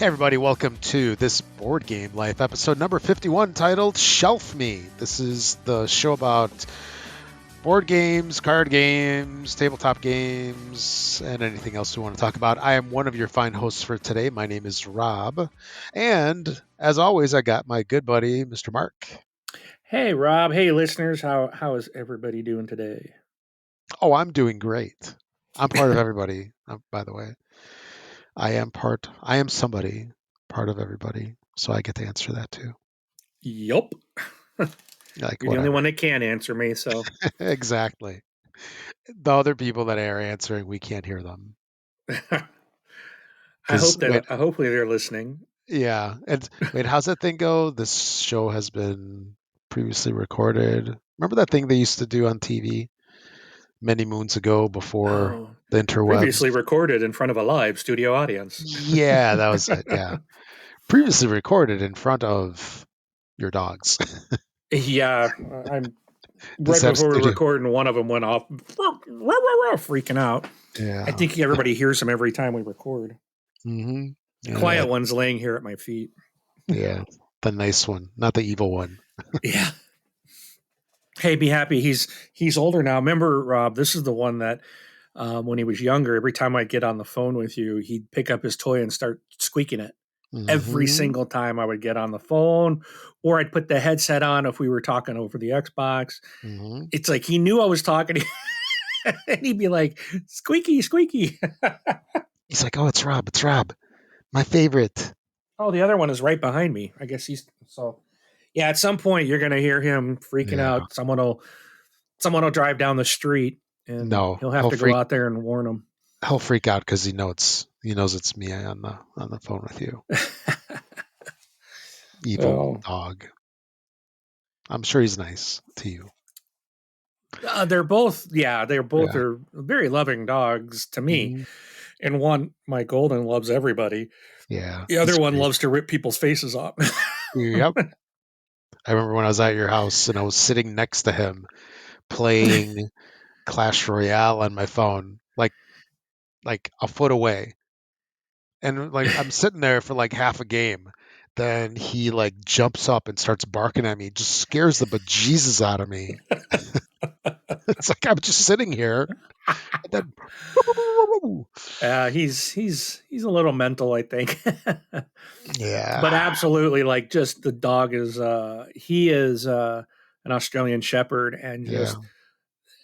Everybody, welcome to this Board Game Life episode number 51 titled Shelf Me. This is the show about board games, card games, tabletop games, and anything else we want to talk about. I am one of your fine hosts for today. My name is Rob. And as always, I got my good buddy, Mr. Mark. Hey, Rob. Hey, listeners. How is everybody doing today? Oh, I'm doing great. I'm part of everybody, by the way. I am somebody, part of everybody. So I get to answer that too. Yup. You're the only one that can answer me, so. Exactly. The other people that are answering, we can't hear them. Hopefully they're listening. Yeah. And wait, how's that thing go? This show has been previously recorded. Remember that thing they used to do on TV many moons ago before the interwebs? Previously recorded in front of a live studio audience. Yeah, that was it. Yeah. Previously recorded in front of your dogs. Yeah. Right before we were recording, one of them went off freaking out. Yeah. I think everybody hears them every time we record. Mm-hmm. Yeah. Quiet one's laying here at my feet. Yeah. The nice one, not the evil one. Yeah. Hey, be happy. He's older now. Remember, Rob, this is the one that when he was younger, every time I'd get on the phone with you, he'd pick up his toy and start squeaking it. Mm-hmm. Every single time I would get on the phone, or I'd put the headset on if we were talking over the Xbox. Mm-hmm. It's like he knew I was talking, and he'd be like, squeaky, squeaky. He's like, oh, it's Rob, my favorite. Oh, the other one is right behind me. I guess so. Yeah, at some point you're gonna hear him freaking out. Someone will drive down the street, and he'll have to go out there and warn him. He'll freak out because he knows it's me on the phone with you. Evil dog. I'm sure he's nice to you. They're both are very loving dogs to me. Mm-hmm. And one, my golden, loves everybody. Yeah. The other one loves to rip people's faces off. Yep. I remember when I was at your house and I was sitting next to him playing Clash Royale on my phone, like a foot away. And I'm sitting there for like half a game. Then he jumps up and starts barking at me. Just scares the bejesus out of me. It's like I'm just sitting here. And then he's a little mental, I think. Yeah. But absolutely, just the dog is he is an Australian Shepherd, and just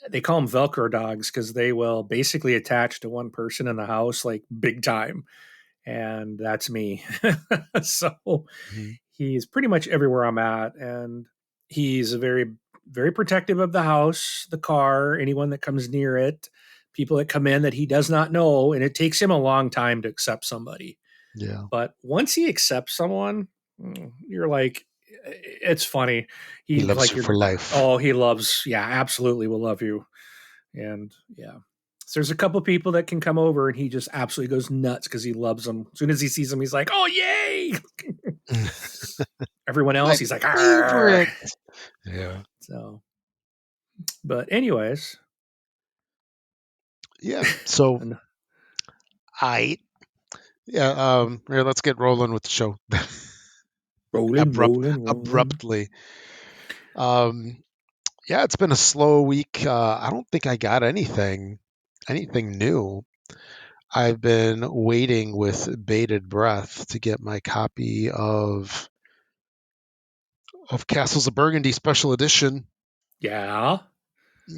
they call them Velcro dogs because they will basically attach to one person in the house big time. And that's me. So he's pretty much everywhere I'm at. And he's very, very protective of the house, the car, anyone that comes near it, people that come in that he does not know. And it takes him a long time to accept somebody. Yeah. But once he accepts someone, you're like, it's funny. He loves you for life. Oh, he loves. Yeah, absolutely will love you. And yeah. So there's a couple of people that can come over and he just absolutely goes nuts because he loves them. As soon as he sees them, he's like, oh, yay. Everyone else, he's like, argh. Yeah. So, but anyways. Yeah. So, let's get rolling with the show. rolling. Abruptly. Yeah, it's been a slow week. I don't think I got anything new. I've been waiting with bated breath to get my copy of Castles of Burgundy Special Edition. Yeah.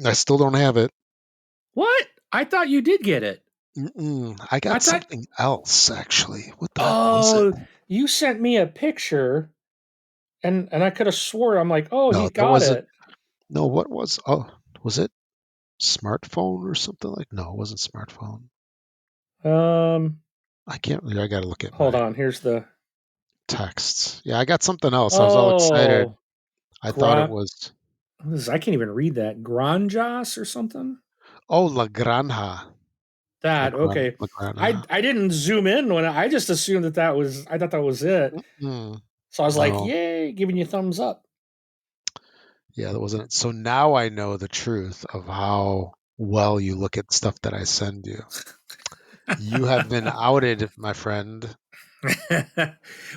I still don't have it. What? I thought you did get it. I got something else, actually. What the heck was it? You sent me a picture, and I could have swore, I'm like, oh, he got it. No, what was... Oh, was it smartphone or something like... No, it wasn't smartphone. I can't... I gotta look at Hold on, here's the... texts. Yeah, I got something else. I was all excited. I thought it was... I can't even read that. Granjas or something? Oh, La Granja. That, okay. I didn't zoom in when I just assumed that was... I thought that was it. Mm-hmm. So I was like, yay, giving you thumbs up. Yeah, that wasn't it. So now I know the truth of how well you look at stuff that I send you. You have been outed, my friend.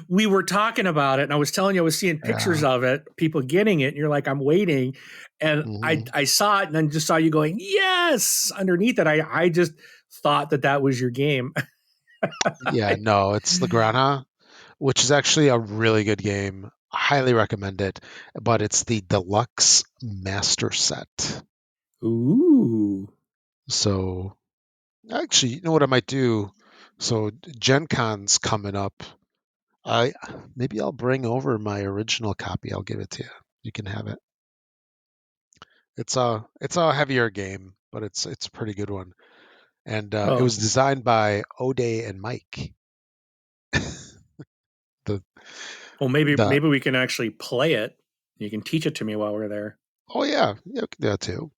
We were talking about it, and I was telling you I was seeing pictures Yeah. of it, people getting it, and you're like, I'm waiting. And Hmm. I saw it and then just saw you going, yes, underneath it. I just thought that that was your game. Yeah, no, it's Lagrana, which is actually a really good game. I highly recommend it, but it's the deluxe master set. Ooh. So actually, you know what I might do? So Gen Con's coming up. I maybe I'll bring over my original copy. I'll give it to you. You can have it. It's a heavier game, but it's a pretty good one. And it Oh, was designed by O'Day and Mike. The well, the maybe we can actually play it. You can teach it to me while we're there. Oh yeah, yeah, we can do that too.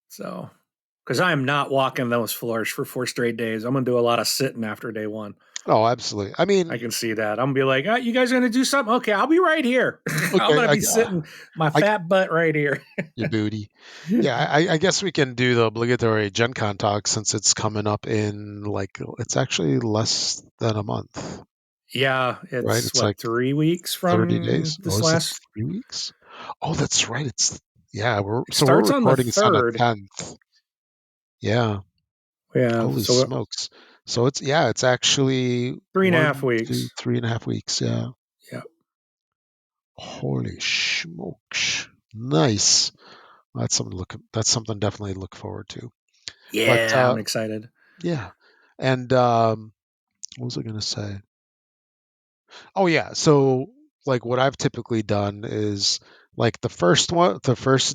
So, because I am not walking those floors for 4 straight days. I'm gonna do a lot of sitting after day one. Oh, absolutely. I I mean, can see that. I'm gonna be like, oh, you guys are gonna do something? Okay, I'll be right here. I'm okay, gonna be sitting my I fat butt right here. your booty. Yeah, I guess we can do the obligatory Gen Con talk since it's coming up in like it's actually less than a month, Yeah, right? it's It's what, like 3 weeks 30 from days. Oh, this is it last. 3 weeks? Oh, that's right. It's yeah. We're It so we're starts on the recording this on the third. 10th. Yeah. Yeah, Holy so smokes. So it's yeah. It's actually three and a half one, two, weeks. 3.5 weeks. Yeah. Yeah, Holy smokes. Nice. That's something to look. That's something definitely to look forward to. But yeah, I'm excited. yeah, and what was I gonna say? Oh yeah, so like what I've typically done is like the first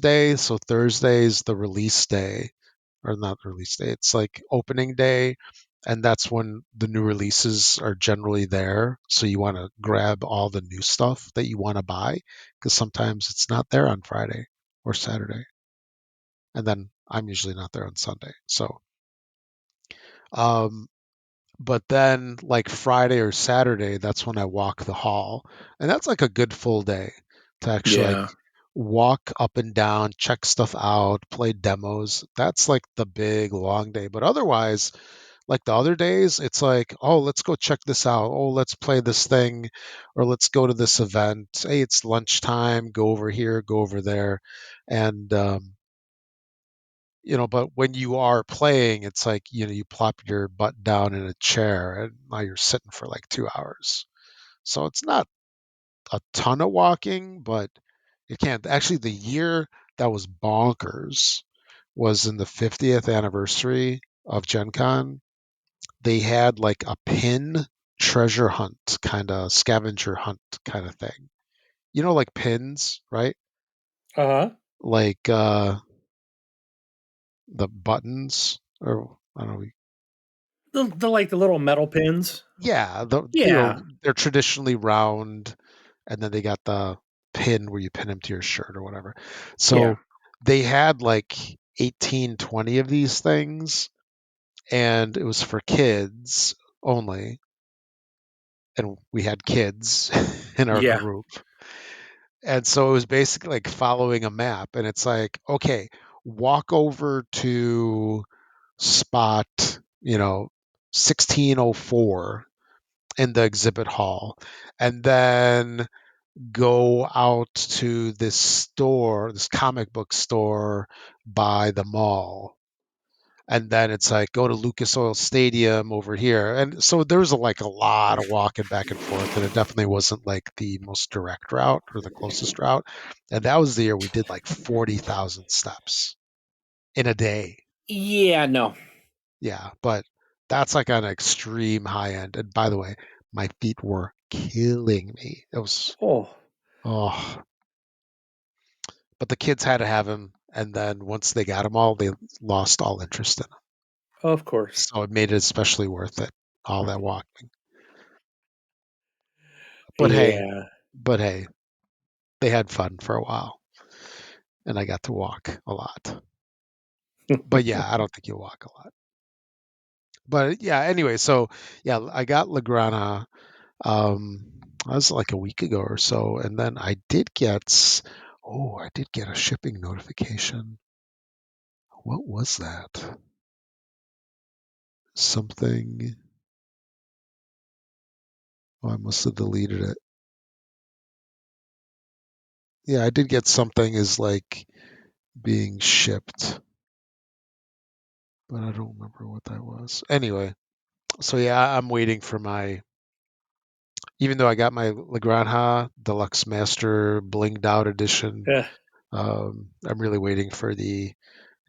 day. So Thursday is the release day, or not release day. It's like opening day, and that's when the new releases are generally there. So you want to grab all the new stuff that you want to buy because sometimes it's not there on Friday or Saturday, and then I'm usually not there on Sunday. So um, but then like Friday or Saturday, that's when I walk the hall. And that's like a good full day to actually like Yeah. walk up and down, check stuff out, play demos. That's like the big long day. But otherwise, like the other days, it's like, oh, let's go check this out. Oh, let's play this thing or let's go to this event. Hey, it's lunchtime, go over here, go over there. And but when you are playing, it's like, you plop your butt down in a chair and now you're sitting for like 2 hours. So it's not a ton of walking, but it can't. Actually, the year that was bonkers was in the 50th anniversary of Gen Con. They had like a pin treasure hunt kind of scavenger hunt kind of thing. Like pins, right? Uh huh. Like the buttons, or I don't know. The like the little metal pins. Yeah, Yeah. they're traditionally round, and then they got the pin where you pin them to your shirt or whatever. Yeah. So they had like 18, 20 of these things, and it was for kids only. And we had kids in our Yeah. group. And so it was basically like following a map. And it's like, okay, walk over to spot, 1604 in the exhibit hall. And then go out to this store, this comic book store by the mall. And then it's like go to Lucas Oil Stadium over here. And so there was like a lot of walking back and forth. And it definitely wasn't like the most direct route or the closest route. And that was the year we did like 40,000 steps in a day. Yeah. No. Yeah. But that's like an extreme high end. And by the way, my feet were killing me. It was, Oh, oh, but the kids had to have him, and then once they got him all, they lost all interest in him. of course. So it made it especially worth it, all that walking. But hey, Yeah. but hey, they had fun for a while, and I got to walk a lot. But yeah, I don't think you'll walk a lot. But yeah, anyway, so yeah, I got Lagrana. That was like a week ago or so, and then I did get a shipping notification. What was that? Something. Oh, I must have deleted it. Yeah, I did get something as like being shipped, but I don't remember what that was. Anyway, so yeah, I'm waiting for my. Even though I got my Legrandha Deluxe Master blinged out edition, Yeah. I'm really waiting for the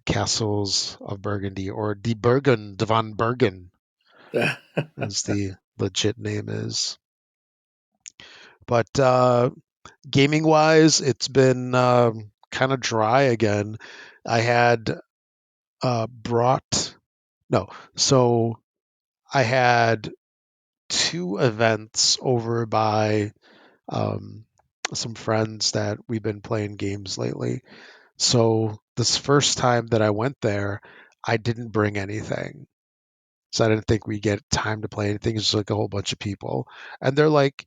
Castles of Burgundy, or Die Burgund von Bergen, as the legit name is. But gaming wise, it's been kind of dry again. I had brought no, so I had two events over by um, some friends that we've been playing games lately. So this first time that I went there, I didn't bring anything. So I didn't think we'd get time to play anything. It's just like a whole bunch of people. And they're like,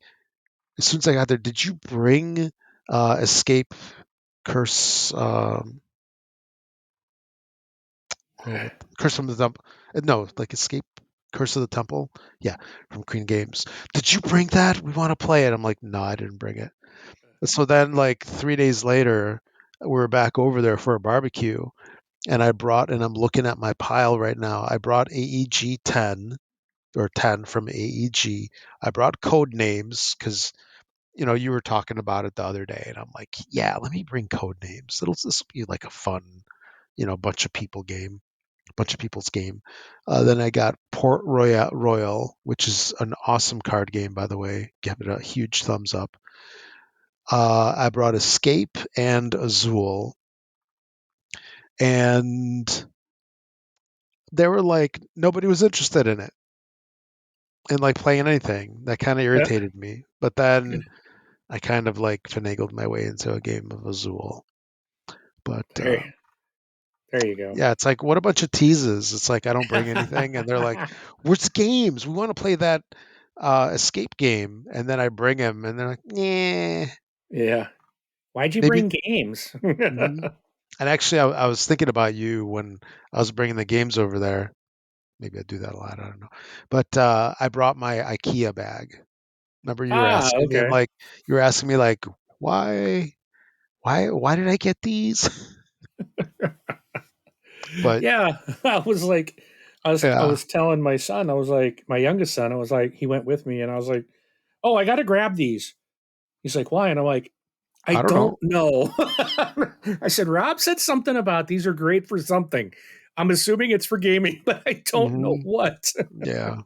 as soon as I got there, did you bring Escape Curse what, Curse from the Temple? No, like Escape Curse of the Temple? Yeah, from Queen Games. Did you bring that? We want to play it. I'm like, no, I didn't bring it. So then like 3 days later, we're back over there for a barbecue, and I'm looking at my pile right now. I brought AEG 10 or 10 from AEG. I brought Codenames because you were talking about it the other day, and I'm like, yeah, let me bring Codenames. This will be like a fun, bunch of people's game. Then I got Port Royal, which is an awesome card game, by the way. Give it a huge thumbs up. I brought Escape and Azul, and they were like, nobody was interested in it and like playing anything. That kind of Yeah. irritated me. But then I kind of like finagled my way into a game of Azul. But There, there you go. yeah, it's like what a bunch of teases. It's like I don't bring anything, and they're like, "Where's games? We want to play that escape game." And then I bring them, and they're like, "Yeah, Yeah. Why'd you maybe." bring games? Mhm. And actually, I was thinking about you when I was bringing the games over there. Maybe I do that a lot. I don't know. But I brought my IKEA bag. Remember you were Ah, asking me, okay. like, why did I get these? But Yeah, I was like, I yeah, was telling my son, I was like, my youngest son, I was like, he went with me, and I was like, oh, I got to grab these. He's like, why? And I'm like, I I don't know. don't know. I said, Rob said something about these are great for something. I'm assuming it's for gaming, but I don't know Hmm. what. Yeah.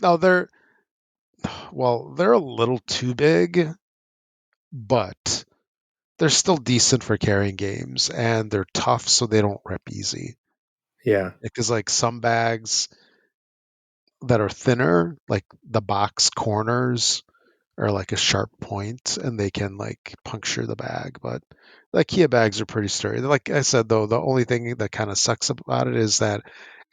No, they're a little too big, but they're still decent for carrying games, and they're tough, so they don't rip easy. Yeah, Because like some bags that are thinner, like the box corners are like a sharp point, and they can like puncture the bag. But the IKEA bags are pretty sturdy. Like I said, though, the only thing that kind of sucks about it is that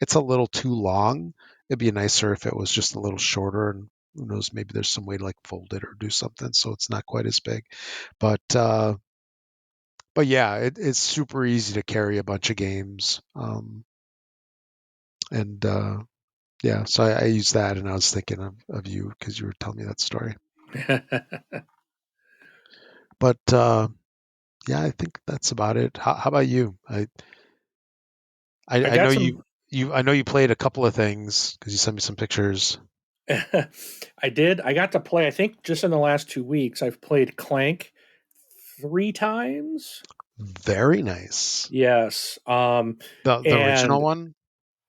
it's a little too long. It'd be nicer if it was just a little shorter, and who knows, maybe there's some way to like fold it or do something so it's not quite as big. But yeah, it's super easy to carry a bunch of games. And yeah, so I used that, and I was thinking of you because you were telling me that story. But yeah, I think that's about it. How about you? I I know got some. I know you played a couple of things because you sent me some pictures. I did. I got to play. I think just in the last 2 weeks, I've played Clank 3 times. Very nice. Yes. The original And one,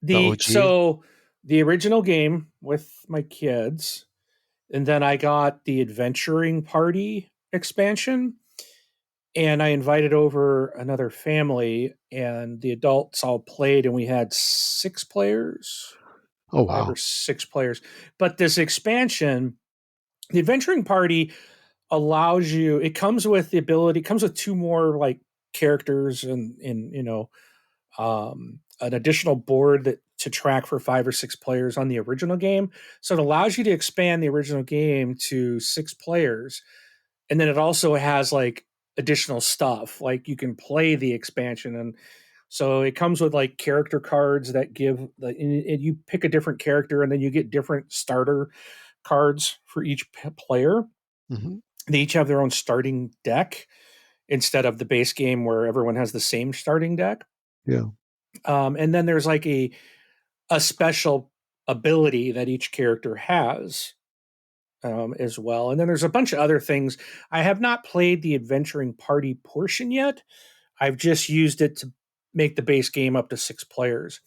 the the OG. so the original game with my kids, and then I got the Adventuring Party expansion, and I invited over another family, and the adults all played, and we had 6 players, Oh 5 or 6 players. But this expansion, the Adventuring Party, allows you. It comes with the ability. It comes with two more like characters, and an additional board that to track for 5 or 6 players on the original game. So it allows you to expand the original game to 6 players, and then it also has like additional stuff, like you can play the expansion, and so it comes with like character cards that give the and you pick a different character, and then you get different starter cards for each player. Mm-hmm. They each have their own starting deck instead of the base game where everyone has the same starting deck. Yeah. And then there's like a special ability that each character has as well. And then there's a bunch of other things. I have not played the adventuring party portion yet. I've just used it to make the base game up to 6 players.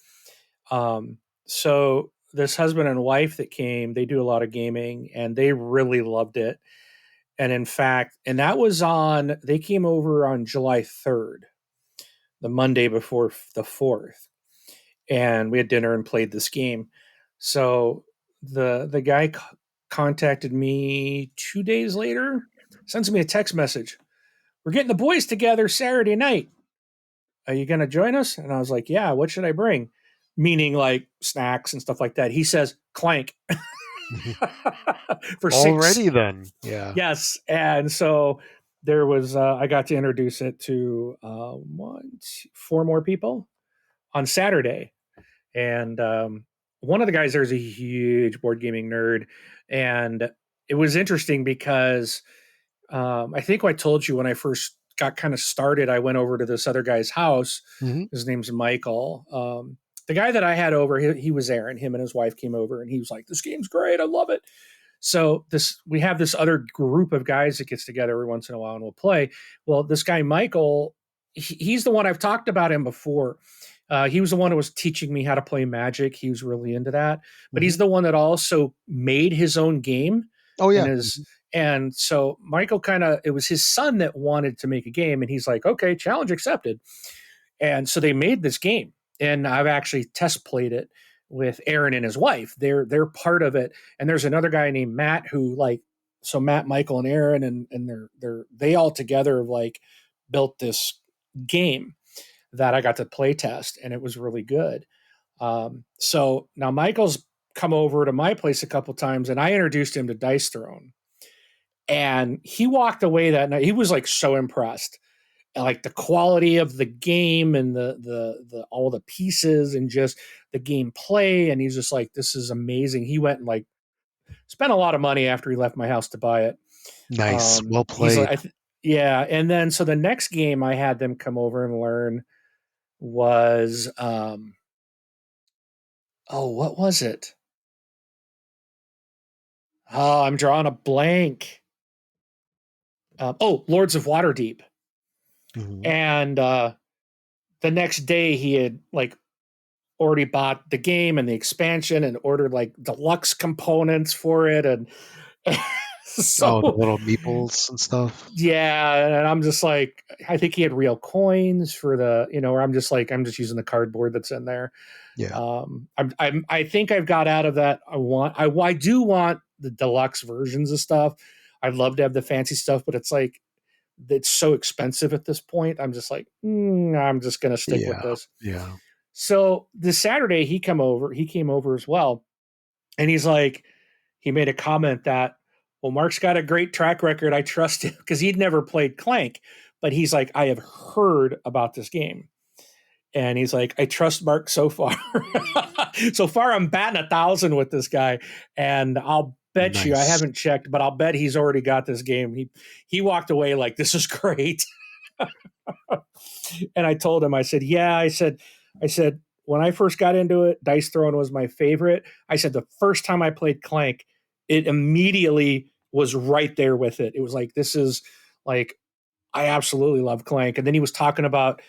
So this husband and wife that came, they do a lot of gaming and they really loved it. And in fact, and that was on, they came over on July 3rd, the Monday before the 4th. And we had dinner and played this game. So the guy contacted me 2 days later, sends me a text message. We're getting the boys together Saturday night. Are you going to join us? And I was like, yeah, what should I bring? Meaning like snacks and stuff like that. He says, Clank for 6. Already then. Yeah. Yes. And so there was, I got to introduce it to 4 more people on Saturday. And one of the guys there is a huge board gaming nerd. And it was interesting because I think I told you when I first got kind of started, I went over to this other guy's house. Mm-hmm. His name's Michael. The guy that I had over, he was there, and him and his wife came over, and he was like, "This game's great, I love it." So we have this other group of guys that gets together every once in a while and we'll play. Well, this guy Michael, he's the one I've talked about him before. He was the one who was teaching me how to play Magic. He was really into that, but he's the one that also made his own game. Oh and yeah. his and so Michael it was his son that wanted to make a game, and he's like, okay, challenge accepted. And so they made this game, and I've actually test played it with Aaron and his wife. They're part of it, and there's another guy named Matt who so Matt, Michael, and Aaron, and they all together like built this game that I got to play test, and it was really good. So now Michael's come over to my place a couple times, and I introduced him to Dice Throne, and he walked away that night. He was like so impressed, like the quality of the game and the all the pieces and just the gameplay. And he's just like, this is amazing. He went and like spent a lot of money after he left my house to buy it. Nice. Well He's played. like, yeah. And then so the next game I had them come over and learn was what was it? Oh, I'm drawing a blank. Lords of Waterdeep. Mm-hmm. And the next day he had like already bought the game and the expansion and ordered like deluxe components for it. And Oh, the so, little meeples and stuff. yeah. And I'm just like, I think he had real coins for where I'm just like, I'm just using the cardboard that's in there. Yeah. I think I've got out of that. I do want the deluxe versions of stuff. I'd love to have the fancy stuff, but it's like, it's so expensive at this point. I'm just like, I'm just going to stick with Yeah. this. Yeah. So this Saturday he came over as well. And he made a comment that, well, Mark's got a great track record. I trust him, because he'd never played Clank, but he's like, I have heard about this game. And he's like, I trust Mark so far. So far, I'm batting 1,000 with this guy. And I'll bet you, I Nice. haven't checked, but I'll bet he's already got this game. He walked away like, this is great. And I told him, I said, yeah, I said, when I first got into it, Dice Throne was my favorite. I said, the first time I played Clank, it immediately was right there with it. It was like, this is like, I absolutely love Clank. And then he was talking about,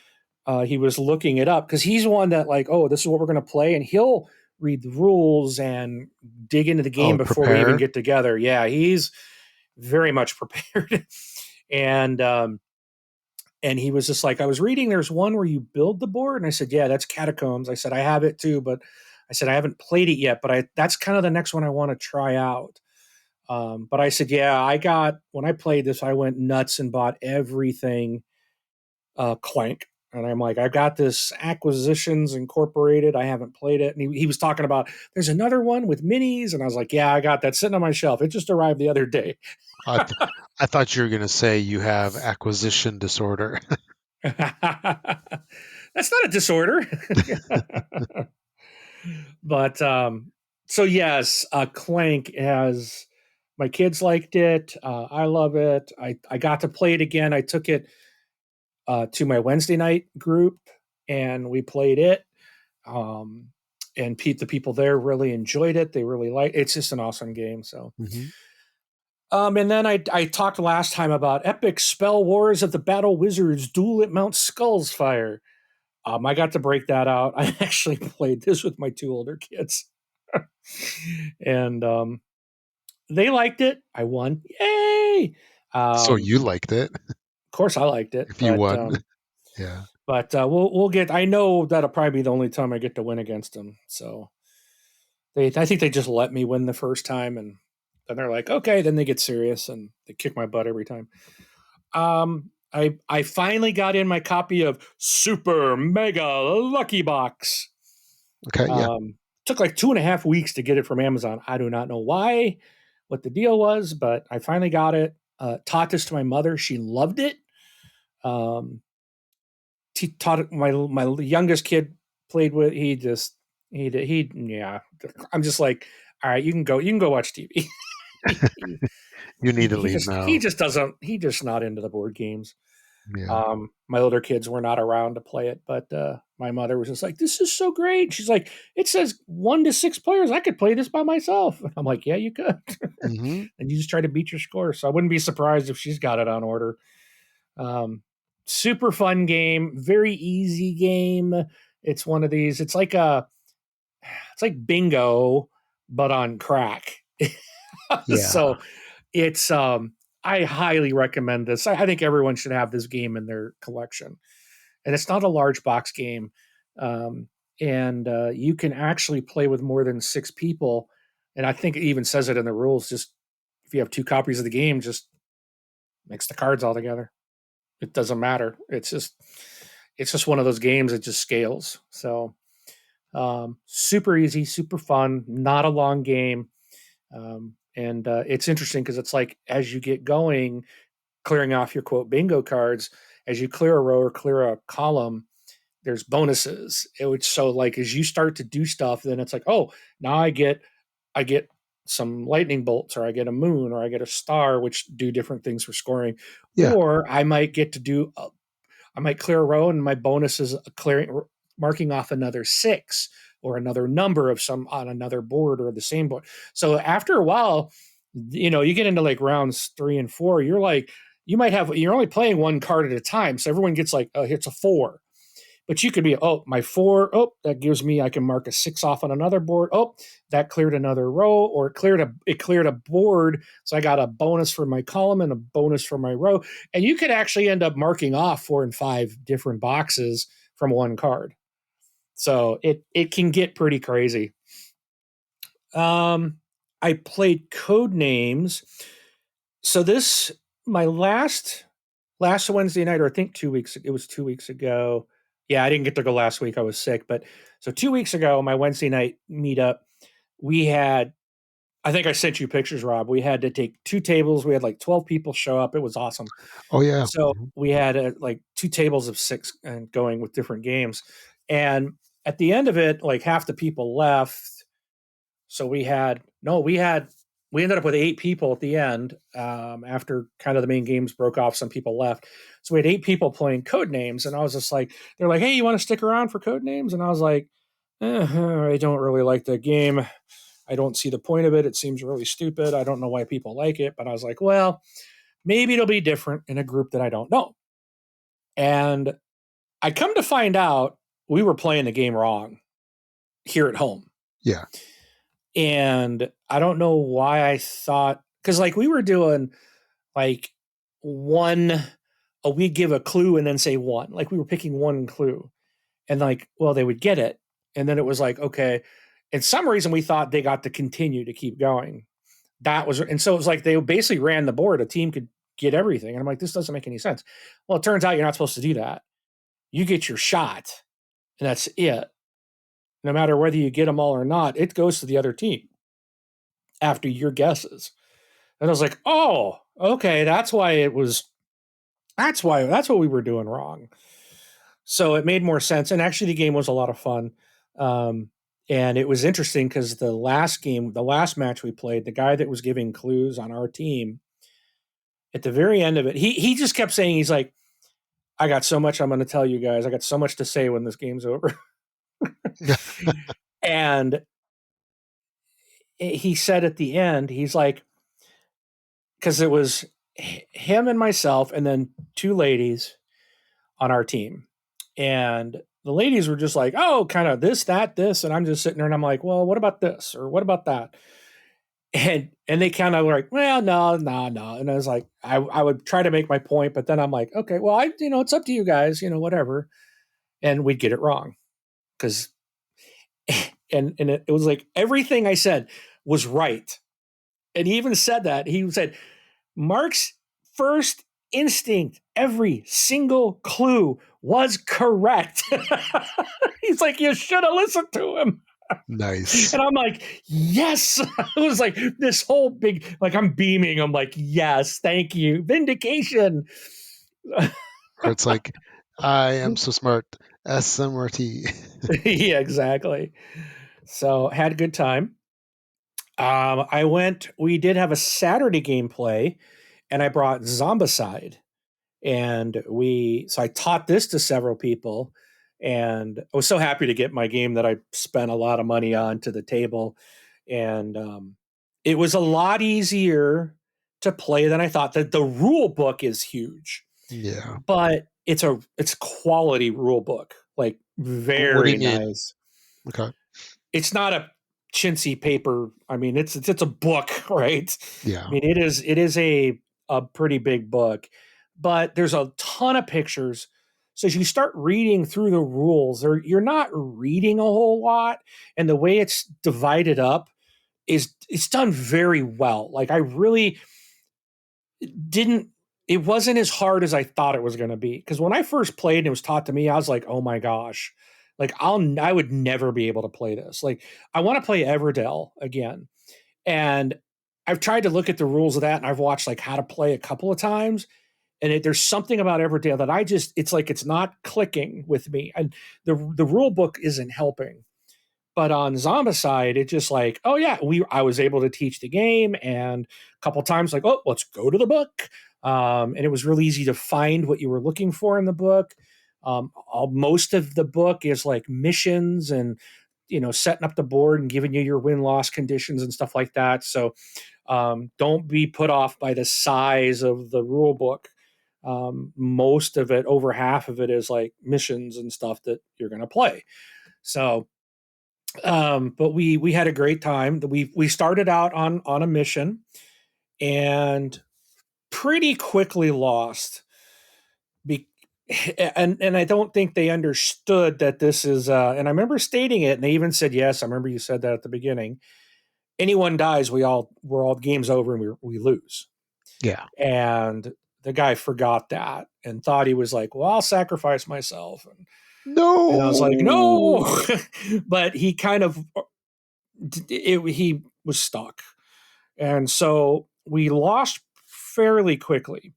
he was looking it up because he's one that like, oh, this is what we're going to play. And he'll read the rules and dig into the game Oh, before we even prepare. get together. Yeah, he's very much prepared. and he was just like, I was reading, there's one where you build the board. And I said, yeah, that's Catacombs. I said, I have it too, but I said, I haven't played it yet, but that's kind of the next one I want to try out. But I said, yeah, when I played this, I went nuts and bought everything Clank. And I'm like, I've got this Acquisitions Incorporated. I haven't played it. And he was talking about, there's another one with minis. And I was like, yeah, I got that sitting on my shelf. It just arrived the other day. I, th- I thought you were going to say you have acquisition disorder. That's not a disorder. But So yes, Clank has my kids liked it. I love it. I got to play it again. I took it to my Wednesday night group and we played it. Um, and the people there really enjoyed it. They really like it's just an awesome game. So, Hmm. and then I talked last time about Epic Spell Wars of the Battle Wizards Duel at Mount Skullzfyre. I got to break that out. I actually played this with my two older kids, and they liked it. I won. Yay! So Of you liked it course, I liked it, if you won. Yeah. but we'll get. I know that'll probably be the only time I get to win against them. So I think they just let me win the first time, and then they're like, okay. Then they get serious and they kick my butt every time. I finally got in my copy of Super Mega Lucky Box. Okay. Yeah. Took like 2.5 weeks to get it from Amazon. I do not know why, what the deal was, but I finally got it. Taught this to my mother. She loved it. Um, Taught it, my youngest kid played with. He yeah. I'm just like, all right, you can go watch TV. he, You need to leave he now. just doesn't he just not into the board games. Yeah. My older kids were not around to play it, but my mother was just like, "This is so great." She's like, "It says 1 to 6 players. I could play this by myself." I'm like, "Yeah, you could." Hmm. And you just try to beat your score. So I wouldn't be surprised if she's got it on order. Um, Super fun game, very easy game. It's one of these. It's like bingo, but on crack. Yeah. So it's I highly recommend this. I think everyone should have this game in their collection. And it's not a large box game. Um, and you can actually play with more than 6 people. And I think it even says it in the rules. Just if you have 2 copies of the game, just mix the cards all together. It doesn't matter. It's just one of those games that just scales. So super easy, super fun, not a long game. And it's interesting because it's like as you get going, clearing off your quote bingo cards, as you clear a row or clear a column, there's bonuses. So like as you start to do stuff, then it's like, oh, now I get some lightning bolts, or I get a moon, or I get a star, which do different things for scoring. Yeah. Or I might get to I might clear a row, and my bonus is clearing marking off another 6 or another number of some on another board or the same board. So after a while, you get into like rounds 3 and 4. You're only playing one card at a time, so everyone gets like, oh, it's a 4. But you could be, oh, my 4, oh, that gives me, I can mark a 6 off on another board. Oh, that cleared another row, or it cleared a board. So I got a bonus for my column and a bonus for my row. And you could actually end up marking off 4 and 5 different boxes from one card. So it can get pretty crazy. I played Codenames. So this my last Wednesday night, or I think 2 weeks. It was 2 weeks ago. Yeah, I didn't get to go last week. I was sick, but so 2 weeks ago, my Wednesday night meetup, we had. I think I sent you pictures, Rob. We had to take 2 tables. We had like 12 people show up. It was awesome. Oh yeah. So Mhm. we had like 2 tables of 6 and going with different games. And at the end of it, like half the people left. So we ended up with 8 people at the end. After kind of the main games broke off, some people left. So we had 8 people playing Codenames, and I was just like, they're like, "Hey, you want to stick around for Codenames?" And I was like, I don't really like the game. I don't see the point of it. It seems really stupid. I don't know why people like it, but I was like, well, maybe it'll be different in a group that I don't know. And I come to find out we were playing the game wrong here at home. Yeah. And I don't know why I thought, because like we were doing like one, we give a clue and then say one. Like we were picking one clue, and like, well, they would get it. And then it was like, okay. And some reason we thought they got to continue to keep going. And so it was like they basically ran the board. A team could get everything. And I'm like, this doesn't make any sense. Well, it turns out you're not supposed to do that. You get your shot, and that's it. No matter whether you get them all or not, it goes to the other team after your guesses. And I was like, oh, okay, that's what we were doing wrong. So it made more sense. And actually the game was a lot of fun. Um, And it was interesting because the last match we played, the guy that was giving clues on our team, at the very end of it, he just kept saying, he's like, I got so much I'm going to tell you guys. I got so much to say when this game's over. And he said at the end, he's like, because it was him and myself, and then two ladies on our team. And the ladies were just like, oh, kind of this, that, this. And I'm just sitting there and I'm like, well, what about this? Or what about that? And they kind of were like, well, no, no, no. And I was like, I would try to make my point, but then I'm like, okay, well, it's up to you guys, whatever. And we'd get it wrong. Because and it was like everything I said was right. And he even said that. He said, Mark's first instinct, every single clue was correct. He's like, you should have listened to him. Nice. And I'm like, yes. It was like this whole big, like I'm beaming. I'm like, yes, thank you. Vindication. Or it's like, I am so smart. SMRT. Yeah, exactly. So had a good time. We did have a Saturday gameplay, and I brought Zombicide. So I taught this to several people, and I was so happy to get my game that I spent a lot of money on to the table. And it was a lot easier to play than I thought. The rule book is huge, Yeah. but it's quality rule book, like What do you very mean? nice. Okay. It's not a chintzy paper. I mean, it's a book, right? I Yeah. mean, it is a pretty big book, but there's a ton of pictures. So as you start reading through the rules, you're not reading a whole lot, and the way it's divided up is it's done very well. Like I really didn't it wasn't as hard as I thought it was going to be, because when I first played and it was taught to me, I was like, "Oh my gosh. Like I would never be able to play this." Like I want to play Everdell again. And I've tried to look at the rules of that, and I've watched like how to play a couple of times, and there's something about Everdell that it's like it's not clicking with me, and the rule book isn't helping. But on Zombicide, it's just like, oh yeah, I was able to teach the game, and a couple times like, oh, let's go to the book, and it was really easy to find what you were looking for in the book. Most of the book is like missions and setting up the board and giving you your win loss conditions and stuff like that. So don't be put off by the size of the rule book. Most of it, over half of it, is like missions and stuff that you're going to play. So but we had a great time. We started out on a mission and pretty quickly lost. Be, and I don't think they understood that this is. And I remember stating it, and they even said yes. I remember you said that at the beginning. Anyone dies, we're all game's over, and we lose. Yeah. And the guy forgot that and thought he was like, well, I'll sacrifice myself. And I was like, No. no. But he kind of he was stuck. And so we lost fairly quickly.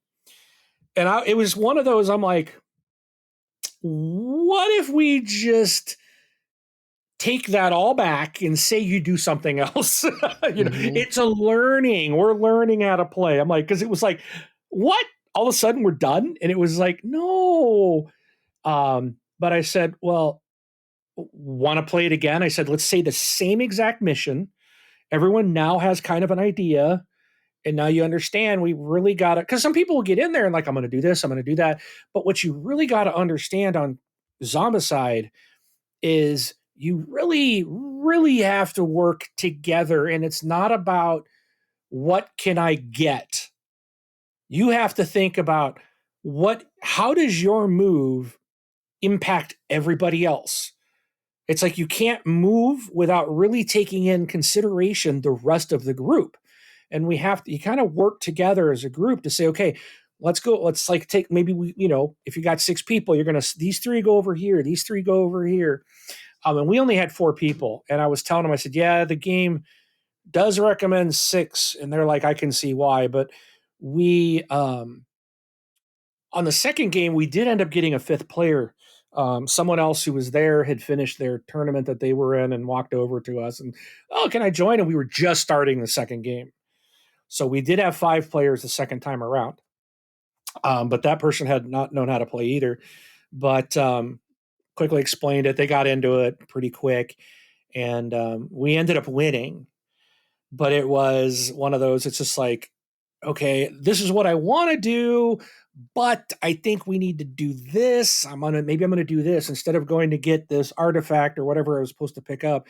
And it was one of those, I'm like, what if we just take that all back and say you do something else? Hmm. It's a learning. We're learning how to play. I'm like, because it was like, what? All of a sudden we're done? And it was like, no. But I said, well, want to play it again? I said, let's say the same exact mission. Everyone now has kind of an idea, and now you understand we really got to, because some people will get in there and like, I'm going to do this, I'm going to do that. But what you really got to understand on Zombicide is you really, really have to work together. And it's not about what can I get. You have to think about how does your move impact everybody else? It's like you can't move without really taking in consideration the rest of the group. And you kind of work together as a group to say, okay, let's go. Let's like take, maybe if you got 6 people, these 3 go over here, these 3 go over here. And we only had 4 people. And I was telling them, I said, yeah, the game does recommend 6. And they're like, I can see why. But we, on the second game, we did end up getting a 5th player Someone else who was there had finished their tournament that they were in and walked over to us and, oh, can I join? And we were just starting the second game. So we did have 5 players the second time around. But that person had not known how to play either. But quickly explained it. They got into it pretty quick. And we ended up winning. But it was one of those, it's just like, okay, this is what I want to do, but I think we need to do this. Maybe I'm gonna do this instead of going to get this artifact or whatever I was supposed to pick up.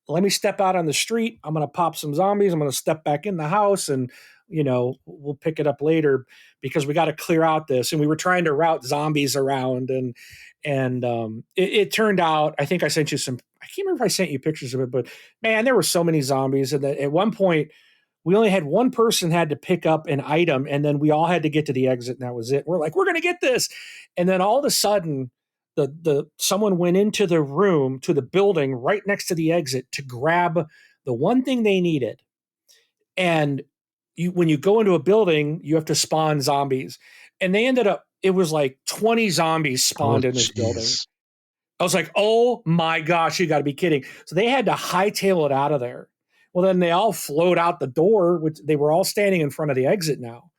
Let me step out on the street. I'm going to pop some zombies. I'm going to step back in the house and, we'll pick it up later because we got to clear out this. And we were trying to route zombies around and it turned out, I think I sent you some, I can't remember if I sent you pictures of it, but man, there were so many zombies. And at one point we only had one person had to pick up an item and then we all had to get to the exit and that was it. We're like, we're going to get this. And then all of a sudden, the someone went into the room to the building right next to the exit to grab the one thing they needed. And when you go into a building, you have to spawn zombies. And they ended up, it was like 20 zombies Oh, spawned in this building. jeez. I was like, oh my gosh, you got to be kidding. So they had to hightail it out of there. Well, then they all flowed out the door, which they were all standing in front of the exit now.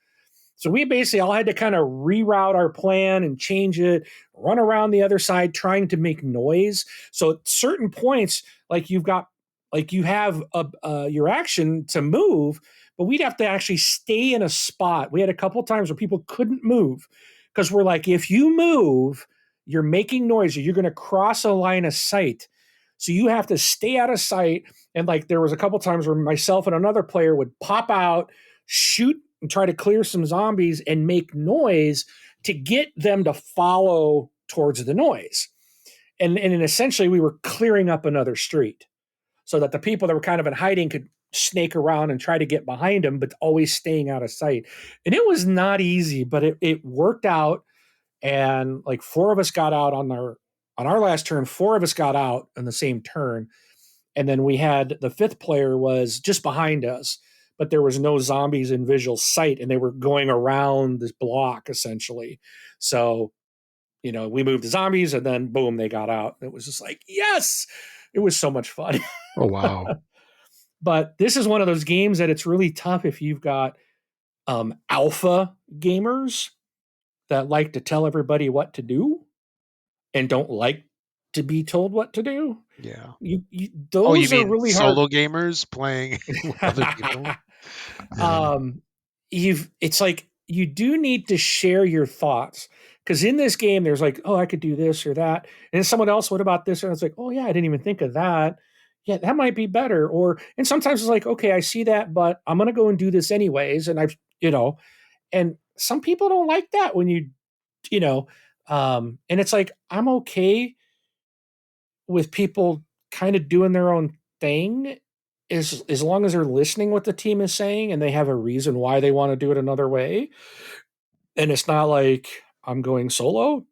So we basically all had to kind of reroute our plan and change it, run around the other side trying to make noise. So at certain points, like you have your action to move, but we'd have to actually stay in a spot. We had a couple times where people couldn't move because we're like, if you move, you're making noise or you're going to cross a line of sight. So you have to stay out of sight. And like there was a couple times where myself and another player would pop out, shoot and try to clear some zombies and make noise to get them to follow towards the noise. And essentially we were clearing up another street so that the people that were kind of in hiding could snake around and try to get behind them, but always staying out of sight. And it was not easy, but it worked out. And like 4 of us got out on our last turn, 4 of us got out on the same turn. And then we had the 5th player was just behind us, but there was no zombies in visual sight and they were going around this block essentially. So, we moved the zombies and then boom, they got out. It was just like, yes, it was so much fun. Oh, wow. But this is one of those games that it's really tough if you've got alpha gamers that like to tell everybody what to do and don't like to be told what to do. Yeah. You Oh, you those are mean really hard. solo gamers playing with other people? Yeah. It's like you do need to share your thoughts because in this game there's like, oh, I could do this or that, and then someone else, what about this? And it's like, oh yeah, I didn't even think of that. Yeah, that might be better. Or and sometimes it's like, okay, I see that, but I'm gonna go and do this anyways. And and some people don't like that when you know, and it's like I'm okay with people kind of doing their own thing as long as they're listening what the team is saying and they have a reason why they want to do it another way. And it's not like I'm going solo.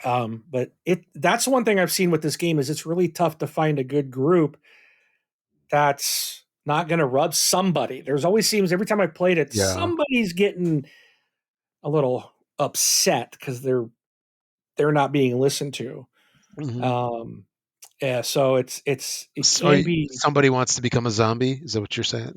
But that's one thing I've seen with this game is it's really tough to find a good group that's not going to rub somebody. There's always seems every time I've played it, Yeah. somebody's getting a little upset because they're not being listened to. Mhm. Um, yeah, so it So can be somebody wants to become a zombie? Is that what you're saying?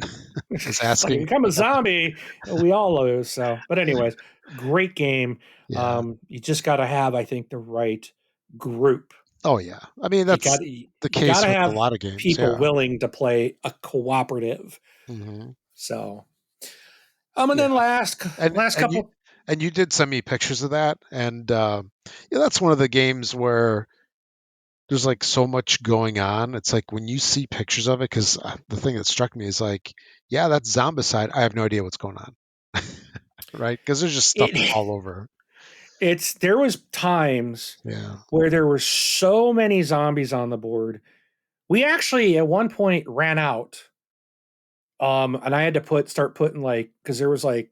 Is it's like asking? become a zombie, we all lose. So, but anyways, great game. Yeah. You just got to have, I think, the right group. Oh, yeah. I mean, You that's got the you got case to with a have lot of games. people Yeah. willing to play a cooperative. Mhm. So, and Yeah. then And last and you couple. and you did send me pictures of that, and yeah, that's one of the games where there's like so much going on. It's like when you see pictures of it, because the thing that struck me is like, yeah, that's Zombicide. I have no idea what's going on, right? Because there's just stuff It all over. there was times Yeah. where there were so many zombies on the board. We actually at one point ran out. And I had to start putting like because there was like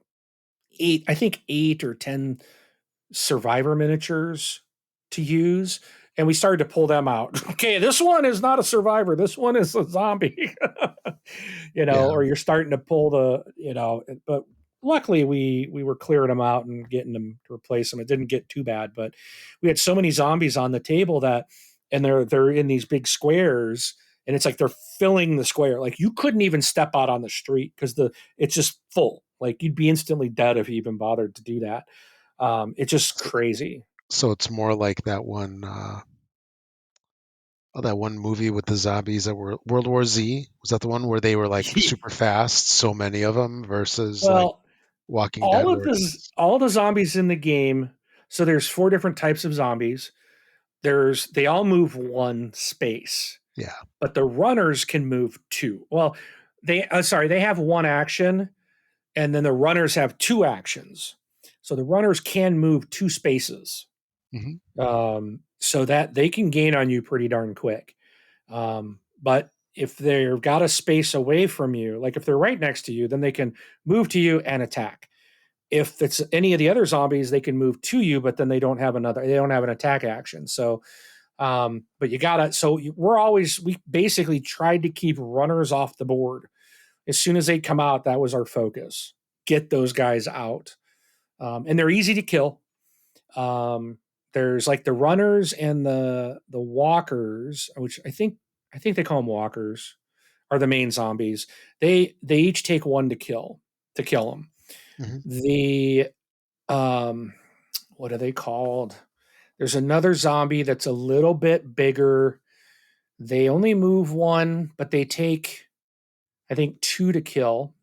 8, I think 8 or 10 survivor miniatures to use. And we started to pull them out. Okay, this one is not a survivor. This one is a zombie. Yeah. Or you're starting to pull but luckily we were clearing them out and getting them to replace them. It didn't get too bad, but we had so many zombies on the table that, and they're in these big squares, and it's like they're filling the square. Like you couldn't even step out on the street because it's just full. Like you'd be instantly dead if you even bothered to do that. It's just So, crazy. so it's more like that one movie with the zombies that were World War Z. Was that the one where they were like super fast, so many of them, versus like Well, Walking Dead, where it's all the zombies in the game. So there's 4 different types of zombies. They all move one space, yeah. but the runners can move two. Well, they have one action, and then the runners have 2 actions. So the runners can move 2 spaces, Hmm. so that they can gain on you pretty darn quick. But if they've got a space away from you, like if they're right next to you, then they can move to you and attack. If it's any of the other zombies, they can move to you, but then they don't have an attack action. So, but you gotta, so we basically tried to keep runners off the board. As soon as they come out, that was our focus. Get those guys out. And they're easy to kill. Um, there's like the runners and the walkers, which I think they call them walkers, are the main zombies. They each take 1 to kill them. Hmm. The what are they called? There's another zombie that's a little bit bigger. They only move 1, but they take, I think, 2 to kill.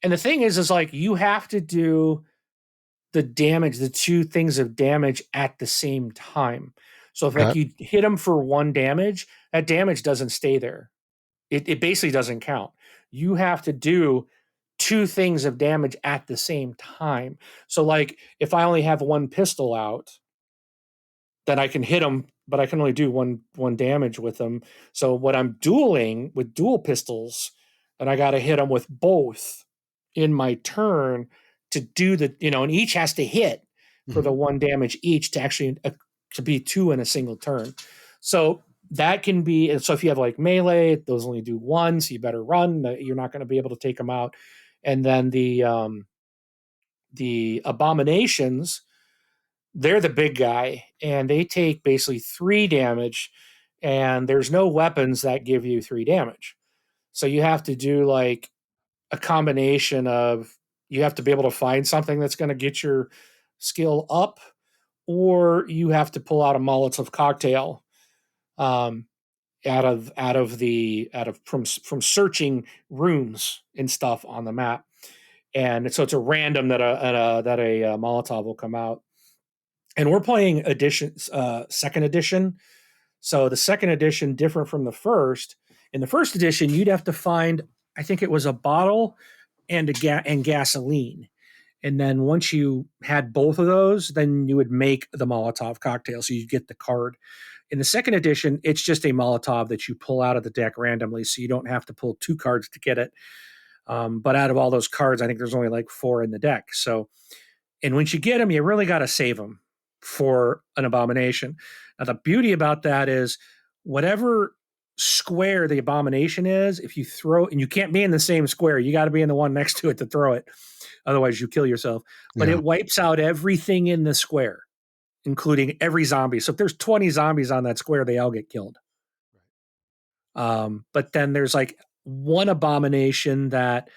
And the thing is like you have to do the 2 things of damage at the same time. So if like Okay. you hit them for 1 damage, that damage doesn't stay there. It basically doesn't count. You have to do 2 things of damage at the same time. So like if I only have 1 pistol out, then I can hit them, but I can only do one damage with them. So when I'm dueling with dual pistols, then I got to hit them with both in my turn to do and each has to hit for the Hmm. 1 damage each to actually to be 2 in a single turn. So that can be, so if you have like melee, those only do 1, so you better run. You're not going to be able to take them out. And then the abominations, they're the big guy, and they take basically 3 damage, and there's no weapons that give you 3 damage. So you have to do like a combination of, you have to be able to find something that's going to get your skill up, or you have to pull out a Molotov cocktail, um, out of from searching rooms and stuff on the map. And so it's a random that a Molotov will come out. And we're playing second edition. So the second edition different from the first. In the first edition, you'd have to find, I think it was a bottle and and gasoline. And then once you had both of those, then you would make the Molotov cocktail. So you get the card. In the second edition, it's just a Molotov that you pull out of the deck randomly. So you don't have to pull 2 cards to get it. But out of all those cards, I think there's only like 4 in the deck. So, and once you get them, you really got to save them for an abomination. Now, the beauty about that is whatever square the abomination is, if you throw, and you can't be in the same square, you got to be in the one next to it to throw it. Otherwise, you kill yourself. But Yeah. it wipes out everything in the square, including every zombie. So if there's 20 zombies on that square, they all get killed. But then there's like one abomination that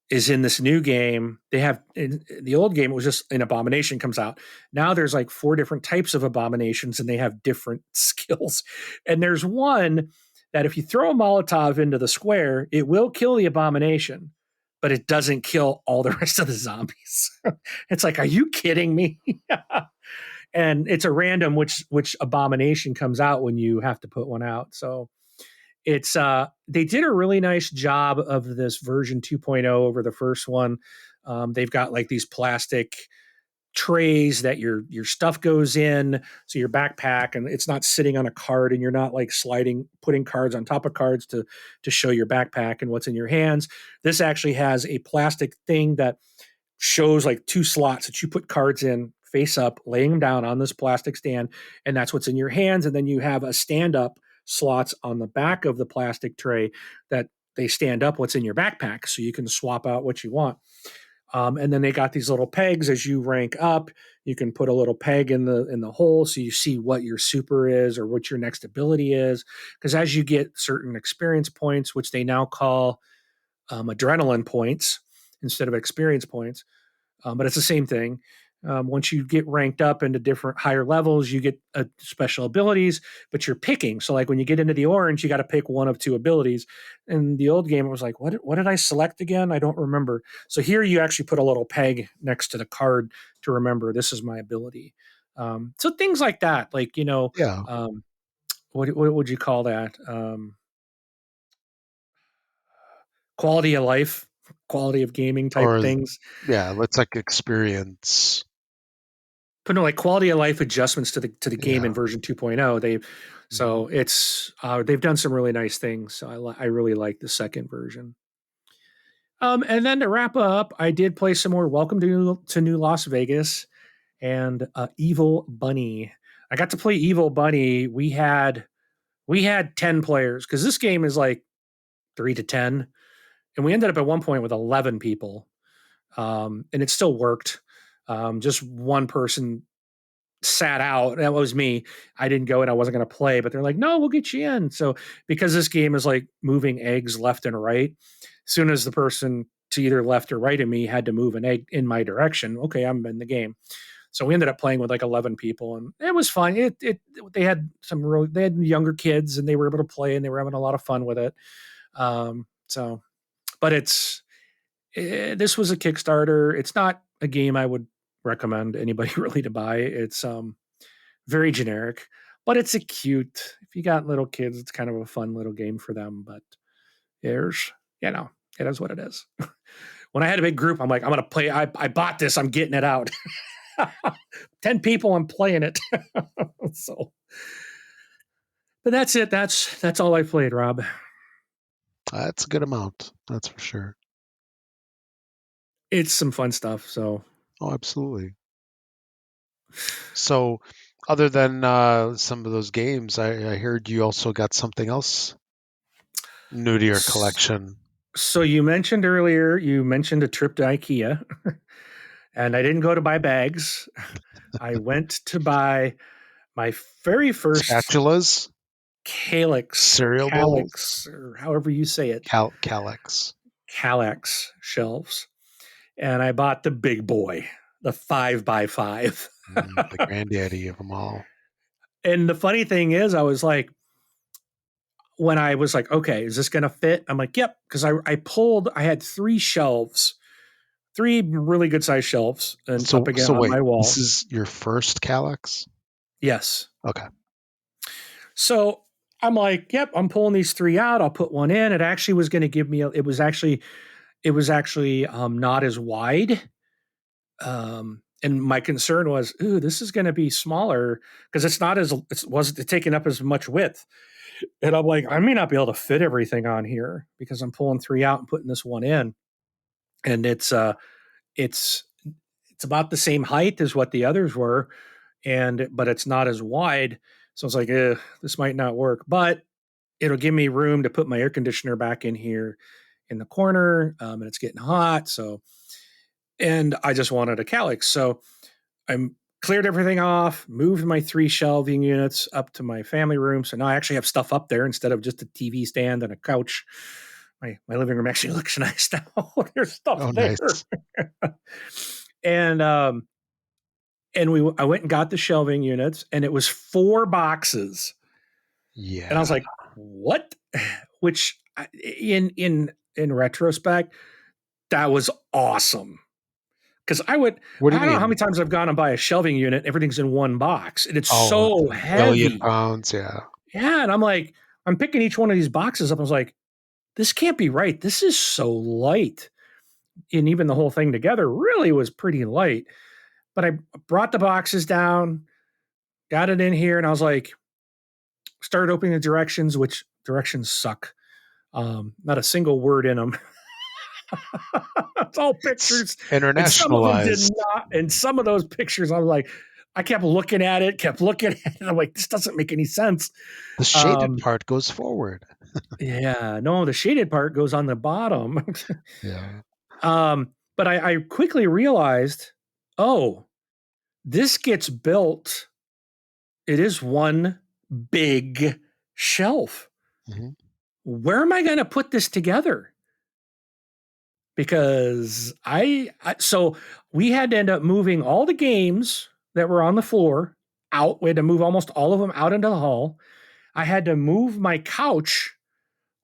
is in this new game. They have, in the old game, it was just an abomination comes out. Now there's like 4 different types of abominations, and they have different skills. And there's one that if you throw a Molotov into the square, it will kill the abomination, but it doesn't kill all the rest of the zombies. It's like, are you kidding me? And it's a random which abomination comes out when you have to put one out. So it's they did a really nice job of this version 2.0 over the first one. They've got like these plastic trays that your stuff goes in, so your backpack, and it's not sitting on a card, and you're not like putting cards on top of cards to show your backpack and what's in your hands. This actually has a plastic thing that shows like 2 slots that you put cards in face up, laying them down on this plastic stand, and that's what's in your hands. And then you have a stand up slots on the back of the plastic tray that they stand up what's in your backpack, so you can swap out what you want. And then they got these little pegs. As you rank up, you can put a little peg in the hole so you see what your super is or what your next ability is. Because as you get certain experience points, which they now call adrenaline points instead of experience points, but it's the same thing. Once you get ranked up into different higher levels, you get special abilities, but you're picking. So, like when you get into the orange, you got to pick one of two abilities. In the old game, it was like, what did I select again? I don't remember. So here, you actually put a little peg next to the card to remember this is my ability. So things like that, like Yeah. what would you call that? Quality of life, quality of gaming type Or things. yeah, let's like experience. But no, like quality of life adjustments to the game in Yeah. version 2.0. Mhm. They've done some really nice things. So I really like the second version. And then to wrap up, I did play some more Welcome to New Las Vegas and Evil Bunny. I got to play Evil Bunny. We had 10 players because this game is like 3 to 10, and we ended up at one point with 11 people. And it still worked. Just one person sat out. That was me. I didn't go and I wasn't going to play, but they're like, no, we'll get you in. So because this game is like moving eggs left and right, as soon as the person to either left or right of me had to move an egg in my direction, okay, I'm in the game. So we ended up playing with like 11 people, and it was fun. They had they had younger kids, and they were able to play, and they were having a lot of fun with it. So, but this was a Kickstarter. It's not a game I would recommend anybody really to buy. It's very generic, but it's a cute. If you got little kids, it's kind of a fun little game for them. But there's, it is what it is. When I had a big group, I'm like, I'm gonna play. I bought this. I'm getting it out. 10 people, I'm playing it. So, but that's it. That's all I played, Rob. That's a good amount. That's for sure. It's some fun stuff. So, Oh, absolutely. So, other than some of those games, I heard you also got something else new to your collection. so you mentioned earlier, you mentioned a trip to IKEA, and I didn't go to buy bags. I went to buy my very first Spatulas, cereal bowls, Kallax, or however you say it, Kallax. Kallax shelves, and I bought the big boy, the 5x5. The granddaddy of them all. And the funny thing is, I was like, when I was like, okay, is this going to fit? I'm like, yep, because I had 3 shelves, 3 really good sized shelves, and So, up again so on wait, my this wall. is your first Kallax? Yes. Okay. So I'm like, yep, I'm pulling these 3 out. I'll put one in. It actually was going to give me. It was actually not as wide. And my concern was, ooh, this is going to be smaller because it wasn't taking up as much width. And I'm like, I may not be able to fit everything on here because I'm pulling 3 out and putting this one in. And it's it's about the same height as what the others were, but it's not as wide. So I was like, this might not work, but it'll give me room to put my air conditioner back in here in the corner, and it's getting hot. So, and I just wanted a Calyx, so I cleared everything off, moved my 3 shelving units up to my family room. So now I actually have stuff up there instead of just a TV stand and a couch. My living room actually looks nice now. There's stuff Oh, there. nice. and I went and got the shelving units, and it was 4 boxes. And I was Yeah. like, what? Which in retrospect, that was awesome. Because What do I you don't know how mean? many times I've gone and buy a shelving unit, everything's in one box, and it's Oh, so the million heavy. pounds. Yeah. Yeah. And I'm like, I'm picking each one of these boxes up. I was like, this can't be right. This is so light. And even the whole thing together really was pretty light. But I brought the boxes down, got it in here, and I was like, started opening the directions, which directions suck. Not a single word in them. It's all It's pictures, and some of them did internationalized. not. And some of those pictures, I'm like, I kept looking at it, kept looking at it. I'm like, this doesn't make any sense. The shaded Um, part goes forward. yeah, no, the shaded part goes on the bottom. Yeah. um, But I quickly realized, oh, this gets built. It is one big shelf. Mm-hmm. Where am I going to put this together? Because so we had to end up moving all the games that were on the floor out. We had to move almost all of them out into the hall. I had to move my couch,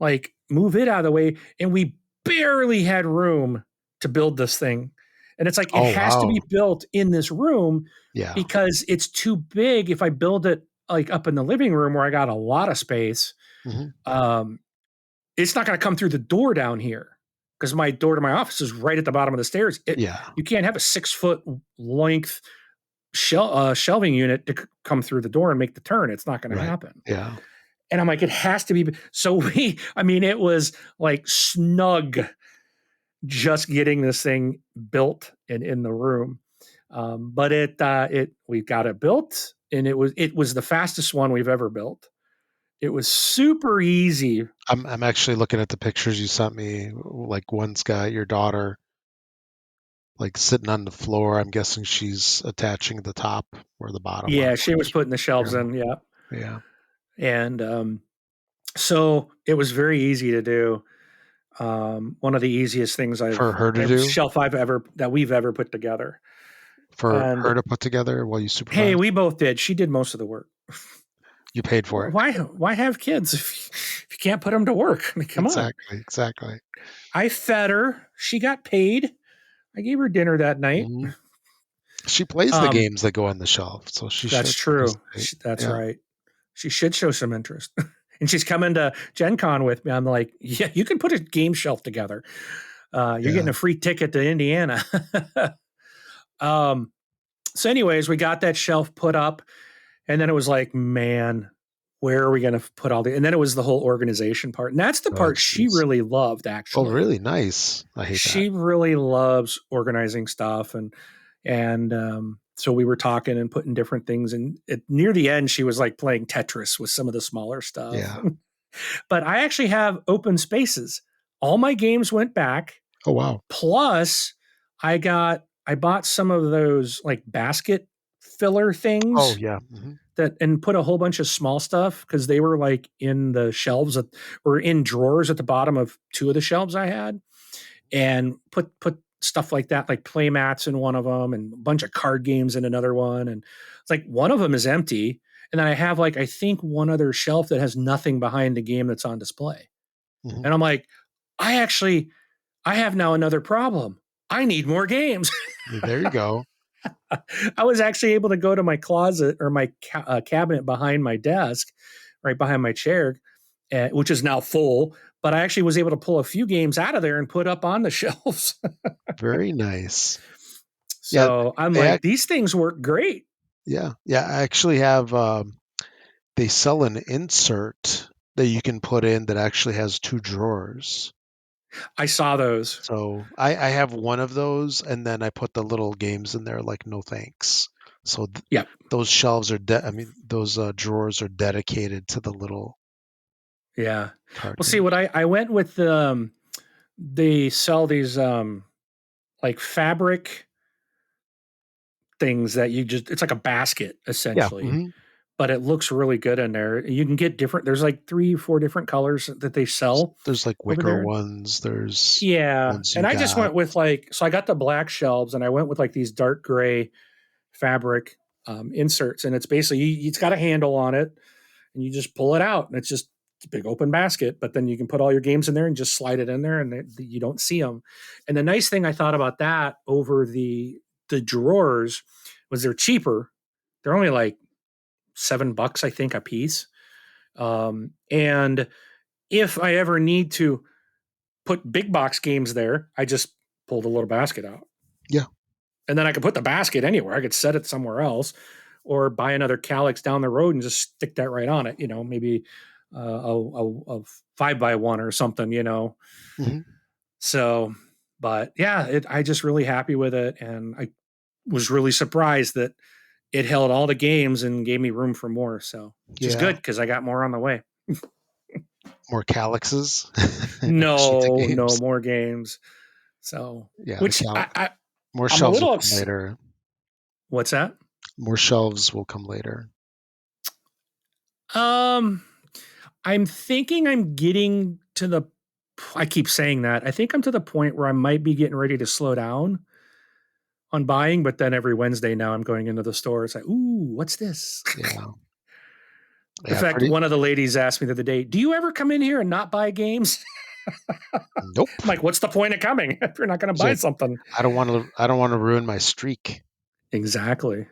like move it out of the way, and we barely had room to build this thing. And it's like it Oh, has to wow. be built in this room Yeah. because it's too big if I build it like up in the living room where I got a lot of space. Mm-hmm. Um, it's not going to come through the door down here because my door to my office is right at the bottom of the stairs. Yeah. You can't have a 6 foot length shelving unit to come through the door and make the turn. It's not going to Right. happen. Yeah. And I'm like, it has to be. So it was like snug just getting this thing built and in the room. But we got it built, and it was the fastest one we've ever built. It was super easy. I'm actually looking at the pictures you sent me. Like one's got your daughter like sitting on the floor. I'm guessing she's attaching the top or the bottom one. Yeah, she was putting the shelves Yeah. in. Yeah, Yeah. and so it was very easy to do. One of the easiest things For her to do, shelf we've ever put together. for And her to put together while you hey, supervise. we both did. She did most of the work. You paid for it. Why have kids if you can't put them to work? I mean, come on. Exactly. Exactly. I fed her. She got paid. I gave her dinner that night. Hmm. She plays the Um, games that go on the shelf, so she that's should true. participate. That's Yeah. right. She should show some interest. And she's coming to GenCon with me. I'm like, yeah, you can put a game shelf together. You're getting Yeah. a free ticket to Indiana. um, so, anyways, we got that shelf put up, and then it was like, man, where are we going to put all the? And then it was the whole organization part, and that's the Oh, part she jeez. really loved. Oh, Actually, really nice. I hate that. she really loves organizing stuff, and so we were talking and putting different things. And near the end, she was like playing Tetris with some of the smaller stuff. Yeah. But I actually have open spaces. All my games went back. Oh, wow. Plus, I bought some of those like basket filler Oh, things yeah. Hmm. that and put a whole bunch of small stuff because they were like in the shelves or in drawers at the bottom of two of the shelves I had, and put stuff like that, like play mats in one of them and a bunch of card games in another one. And it's like one of them is empty. And then I have like, I think one other shelf that has nothing behind the game that's on display. Hmm. And I'm like, I have now another problem. I need more games. There you go. I was actually able to go to my closet or my cabinet behind my desk, right behind my chair, which is now full. But I actually was able to pull a few games out of there and put up on the shelves. Very nice. Yeah. So I'm They, like, these things work great. yeah. Yeah. I actually have, they sell an insert that you can put in that actually has two drawers. I saw those. So I have one of those, and then I put the little games in there, like no thanks. So Yep. those shelves are, I mean, those drawers are dedicated to the little Yeah. card Well, see games. what I went with they sell these like fabric things that it's like a basket Yeah. essentially, Hmm. but it looks really good in there. You can get there's like 3, 4 different colors that they sell There's like over wicker there. ones. There's Yeah. ones you And I just got. went with so I got the black shelves and I went with like these dark gray fabric inserts. And it's basically, it's got a handle on it and you just pull it out and it's just a big open basket. But then you can put all your games in there and just slide it in there and you don't see them. And the nice thing I thought about that over the drawers was they're cheaper. They're only like $7, I think, a piece. And if I ever need to put big box games there, I just pull the little basket out. Yeah. And then I could put the basket anywhere. I could set it somewhere else or buy another Kallax down the road and just stick that right on it. Maybe a 5x1 or something, Hmm. So, but yeah, I just really happy with it. And I was really surprised that it held all the games and gave me room for more. So, which is Yeah. good because I got more on the way. More Kallaxes, sheets of No games. more games. So, Yeah, which more I'm a shelves will little come later. what's that? More shelves will come later. Um, I'm thinking I'm getting to the. I keep saying that. I think I'm to the point where I might be getting ready to slow down on buying, but then every Wednesday now I'm going into the store. It's like, ooh, what's this? Yeah. In Yeah, fact, pretty. one of the ladies asked me the other day, "Do you ever come in here and not buy games?" Nope. I'm like, "What's the point of coming if you're not going to It's buy like something?" I don't want to ruin my streak. Exactly.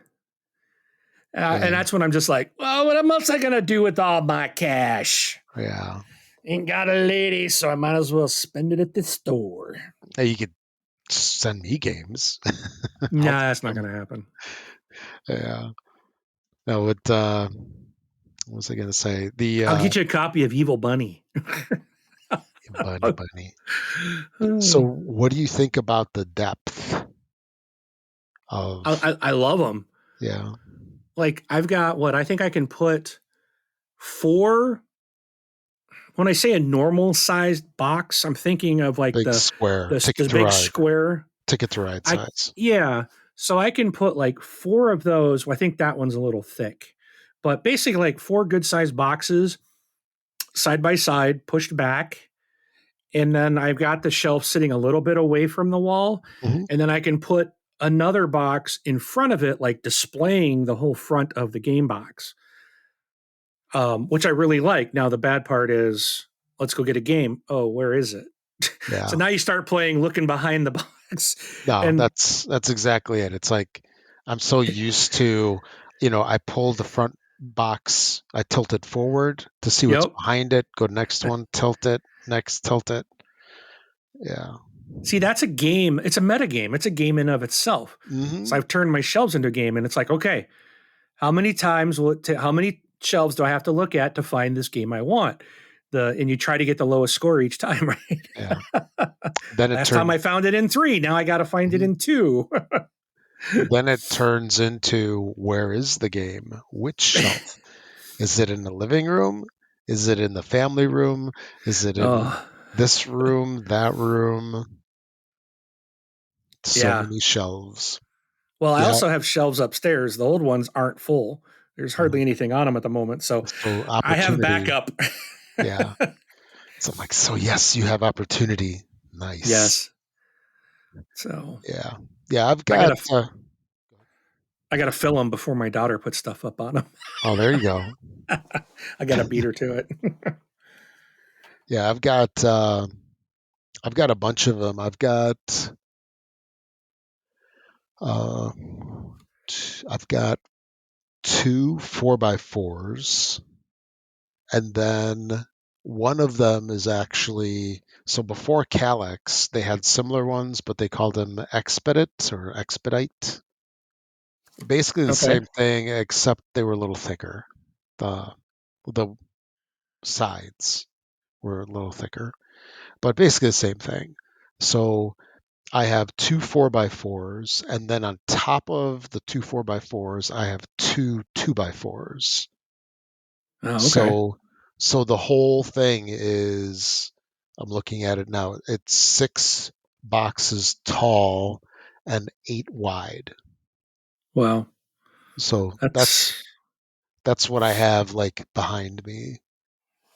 And Yeah. that's when I'm just like, well, what else am I going to do with all my cash? Yeah. Ain't got a lady, so I might as well spend it at the store. Hey, you could send me games. I'll Nah, take that's not going them. to happen. Yeah. No, what was I gonna say? The I'll get you a copy of Evil Bunny. bunny. So what do you think about the depth of I love them. yeah, Like I've got what I think I can put four. When I say a normal sized box, I'm thinking of like big square, the big square. ticket to ride I size? Yeah, so I can put like four of those. Well, I think that one's a little thick, but basically like four good sized boxes side by side, pushed back, and then I've got the shelf sitting a little bit away from the wall, Hmm. and then I can put another box in front of it, like displaying the whole front of the game box, which I really like. Now the bad part is, let's go get a game. Oh, where is it? So Yeah. now you start playing, looking behind the box, No, and that's exactly it. It's like I'm so used to, I pull the front box, I tilt it forward to see what's yep. behind it, go next one, tilt it, next, tilt it. Yeah. See, that's a game. It's a meta game. It's a game in of itself. So Hmm. I've turned my shelves into a game, and it's like, okay, how many times will it? How many shelves do I have to look at to find this game I want? And you try to get the lowest score each time, Yeah. right? Then it Last time I turns found it in 3. Now I got to find it mhm. in 2. Then it turns into where is the game? Which shelf? Is it in the living room? Is it in the family room? Is it in Oh, this room, that room? So yeah. many shelves. Well, I Yeah. also have shelves upstairs. The old ones aren't full. There's Yeah. hardly anything on them at the moment, so So I have opportunity. backup. Yeah. So I'm like, so yes, you have opportunity. Nice. Yes. So Yeah. Yeah. I gotta I gotta fill them before my daughter puts stuff up on them. Oh, there you go. I gotta beat her to it. Yeah. I've got a bunch of them. Uh, I've got two 4x4s, and then one of them is actually so before Kallax, they had similar ones, but they called them Expedite. Basically the Okay. same thing, except they were a little thicker. The sides were a little thicker, but basically the same thing. So I have two 4x4s, and then on top of the two 4x4s, I have two 2x4s. Oh, okay. So so the whole thing is I'm looking at it now. It's 6 boxes tall and 8 wide. Well, So that's that's what I have like behind me.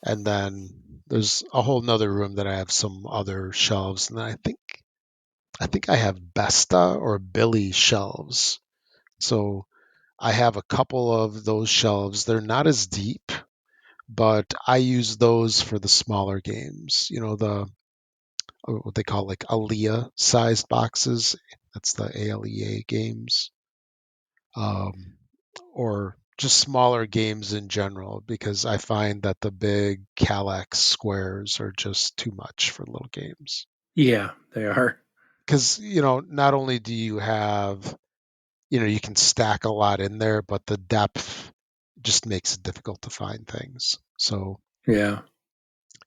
And then there's a whole nother room that I have some other shelves. And then I think I have Besta or Billy shelves. So I have a couple of those shelves. They're not as deep, but I use those for the smaller games. The what they call like Alea sized boxes. That's the ALEA games, um, or just smaller games in general. Because I find that the big Kallax squares are just too much for little games. yeah, they are. Because not only do you have you can stack a lot in there, but the depth just makes it difficult to find things. So Yeah.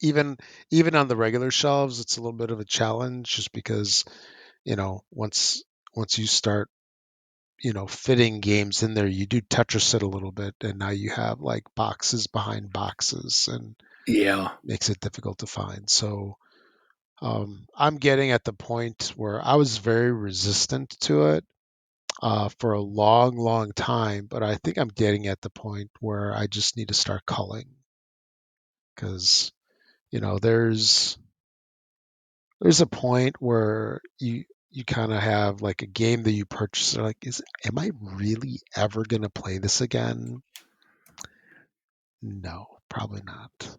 even even on the regular shelves, it's a little bit of a challenge just because once you start fitting games in there, you do Tetris it a little bit, and now you have like boxes behind boxes, and Yeah. makes it difficult to find. So I'm getting at the point where I was very resistant to it for a long, long time, but I think I'm getting at the point where I just need to start culling because there's a point where you kind of have like a game that you purchase. Like, am I really ever gonna play this again? No, probably not.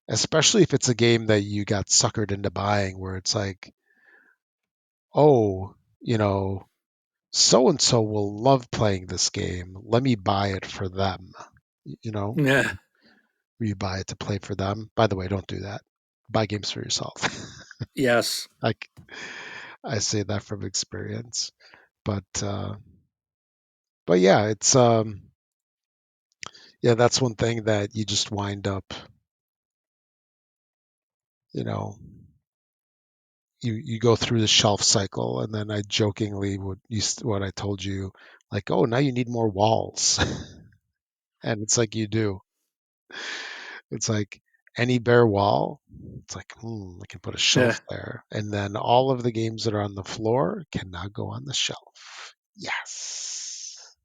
Especially if it's a game that you got suckered into buying, where it's like, oh, so and so will love playing this game. Let me buy it for them. You know, Yeah. you buy it to play for them. By the way, don't do that. Buy games for yourself. Yes. Like I say that from experience. But yeah, it's yeah, that's one thing that you just wind up, you know, you go through the shelf cycle, and then I jokingly what I told you, like, oh, now you need more walls, and it's like you do. It's like any bare wall. It's like, I can put a Yeah. shelf there, and then all of the games that are on the floor can now go on the shelf. Yes.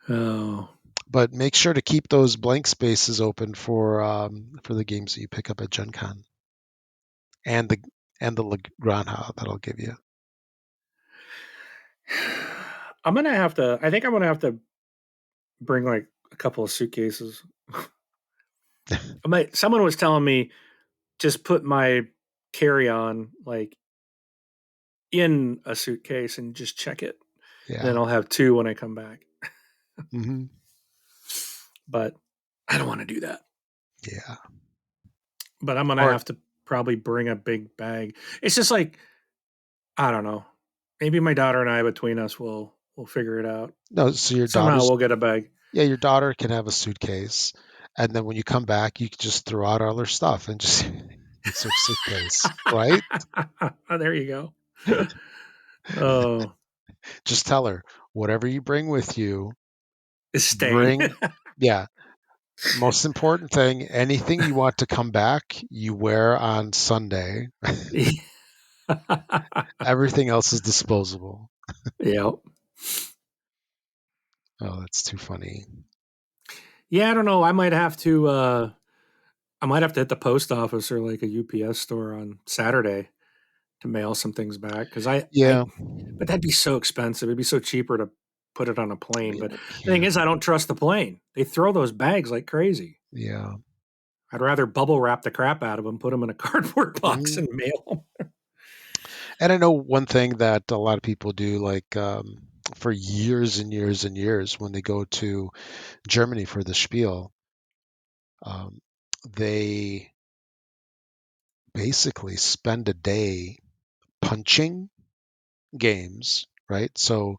Oh. But make sure to keep those blank spaces open for the games that you pick up at Gen Con and the Granja that I'll give you. I'm gonna have to. I think I'm gonna have to bring like a couple of suitcases. Someone was telling me just put my carry on like in a suitcase and just check it. And then Yeah. I'll have two when I come back. Hmm. But I don't want to do that. Yeah. But I'm gonna Or have to probably bring a big bag. It's just like I don't know. Maybe my daughter and I between us will figure it out. no, so Somehow we'll get a bag. your daughter can have a suitcase, and then when you come back, you can just throw out all her stuff and just it's her suitcase, right? There you go. Oh, Just tell her whatever you bring with you, it's staying. bring, yeah. Most important thing, anything you want to come back, you wear on Sunday. Everything else is disposable. Yep. Oh, that's too funny. Yeah, I don't know. I might have to hit the post office or like a UPS store on Saturday to mail some things back because Yeah. but that'd be so expensive. It'd be so cheaper to put it on a plane. But the thing Yeah. is, I don't trust the plane. They throw those bags like crazy. Yeah. I'd rather bubble wrap the crap out of them, put them in a cardboard box, Mhm. and mail them. And I know one thing that a lot of people do, like for years and years and years, when they go to Germany for the Spiel, um, they basically spend a day punching games, right? So,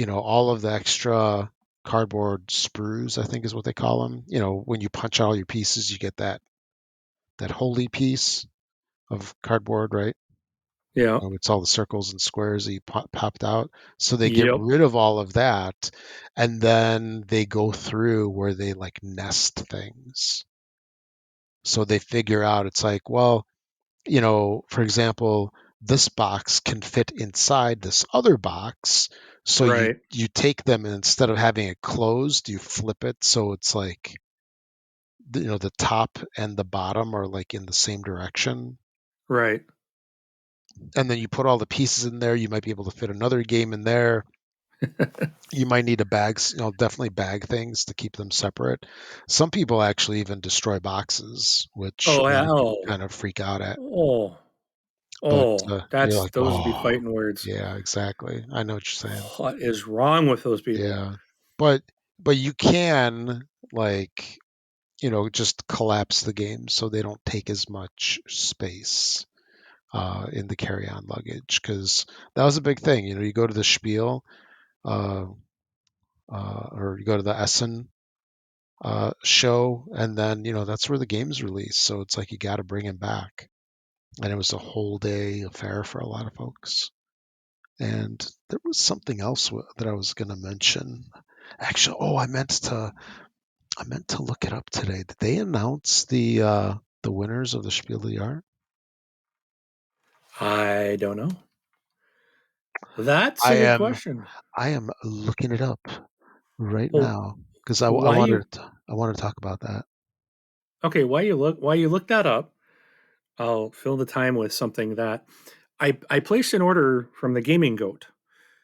all of the extra cardboard sprues, I think is what they call them. When you punch all your pieces, you get that holy piece of cardboard, right? Yeah. It's all the circles and squares that you popped out. So they get Yep. rid of all of that, and then they go through where they like nest things. So they figure out it's like, well, for example, this box can fit inside this other box. So you Right. you take them, and instead of having it closed, you flip it so it's like the top and the bottom are like in the same direction. Right. And then you put all the pieces in there. You might be able to fit another game in there. You might need a bag, definitely bag things to keep them separate. Some people actually even destroy boxes, which Oh, a lot of people hell. kind of freak out at. Oh. But Oh. you're That's like, those would be oh, fighting words. yeah, exactly. I know what you're saying. What is wrong with those people? Yeah, but you can like just collapse the games so they don't take as much space in the carry-on luggage because that was a big thing. You go to the Spiel uh, or you go to the Essen show, and then that's where the game's released. So it's like you got to bring him back, and it was a whole day affair for a lot of folks. And there was something else that I was going to mention. Actually, I meant to look it up today. Did they announce the The winners of the Spiel of the Art? I don't know. That's I a good am question. I am looking it up right Well, now because I why you wanted to talk about that. okay? Why you look that up? I'll fill the time with something that I placed an order from the Gaming Goat,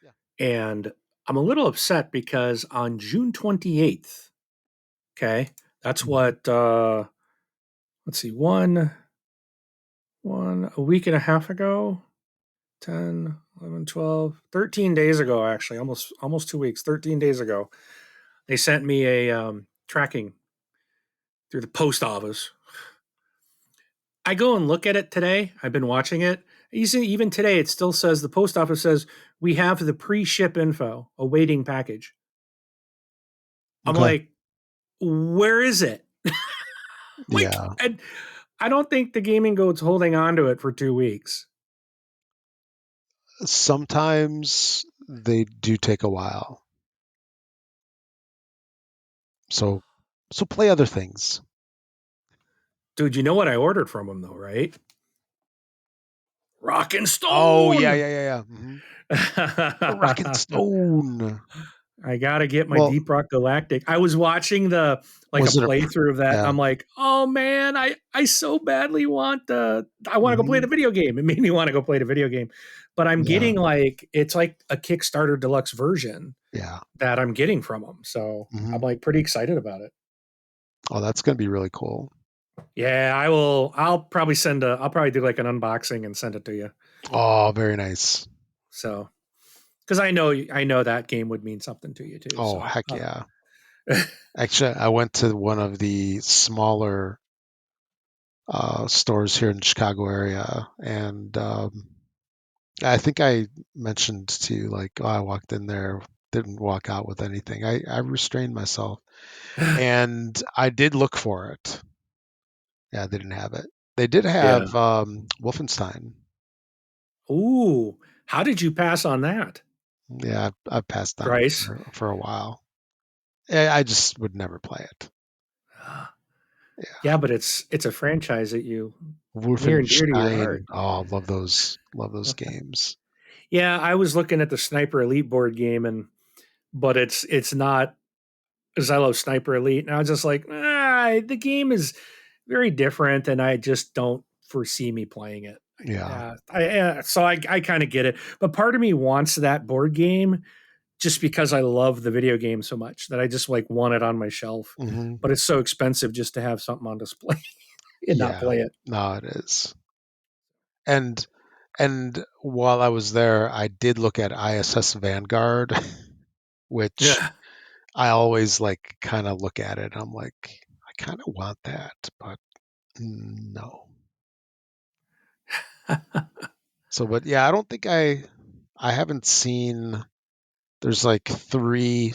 Yeah. and I'm a little upset because on June 28th, okay, that's Mhm. what let's see, one a week and a half ago, 10, 11, 12, 13 days ago, actually, almost 2 weeks, 13 days ago, they sent me a tracking through the post office. I go and look at it today. I've been watching it. Even today, it still says the post office says we have the pre-ship info awaiting package. I'm Okay. like, where is it? Like, Yeah. and I don't think the gaming goat's holding on to it for 2 weeks. Sometimes they do take a while. So play other things. Dude, you know what I ordered from him though, right? Rock and Oh yeah, Stone. yeah, yeah, yeah. Rockin' Stone. I gotta get my Well, Deep Rock Galactic. I was watching the like a was it a playthrough of that, and yeah. I'm like, oh man, I so badly want I want to go play the Hmm. video game. It made me want to go play the video game, but I'm Yeah. getting like it's like a Kickstarter deluxe version Yeah. that I'm getting from them. So Hmm. I'm like pretty excited about it. Oh, that's gonna be really cool. Yeah, I will. I'll probably send a. I'll probably do like an unboxing and send it to you. Oh, very nice. So because I know that game would mean something to you too. Oh, So heck yeah. Actually, I went to one of the smaller stores here in the Chicago area, and I think I mentioned to you, like, oh, I walked in there, didn't walk out with anything. I restrained myself, and I did look for it. Yeah, they didn't have it. They did yeah. have Wolfenstein. Ooh, how did you pass on that? Yeah, I passed on it Price. for a while. I just would never play it. Yeah, Yeah, but it's a franchise that you near and dear to your Wolfenstein. heart. Oh, love those games. Yeah, I was looking at the Sniper Elite board game and but it's not because I love Sniper Elite and I was just like, the game is very different and I just don't foresee me playing it. Yeah. Yeah, so I kind of get it, but part of me wants that board game just because I love the video game so much that I just like want it on my shelf. Hmm. But it's so expensive just to have something on display and not Yeah. play it. No, it is. And while I was there, I did look at ISS Vanguard, which Yeah. I always like kind of look at it. I'm like, I kind of want that, but no. So, but yeah, I don't think I haven't seen. There's like three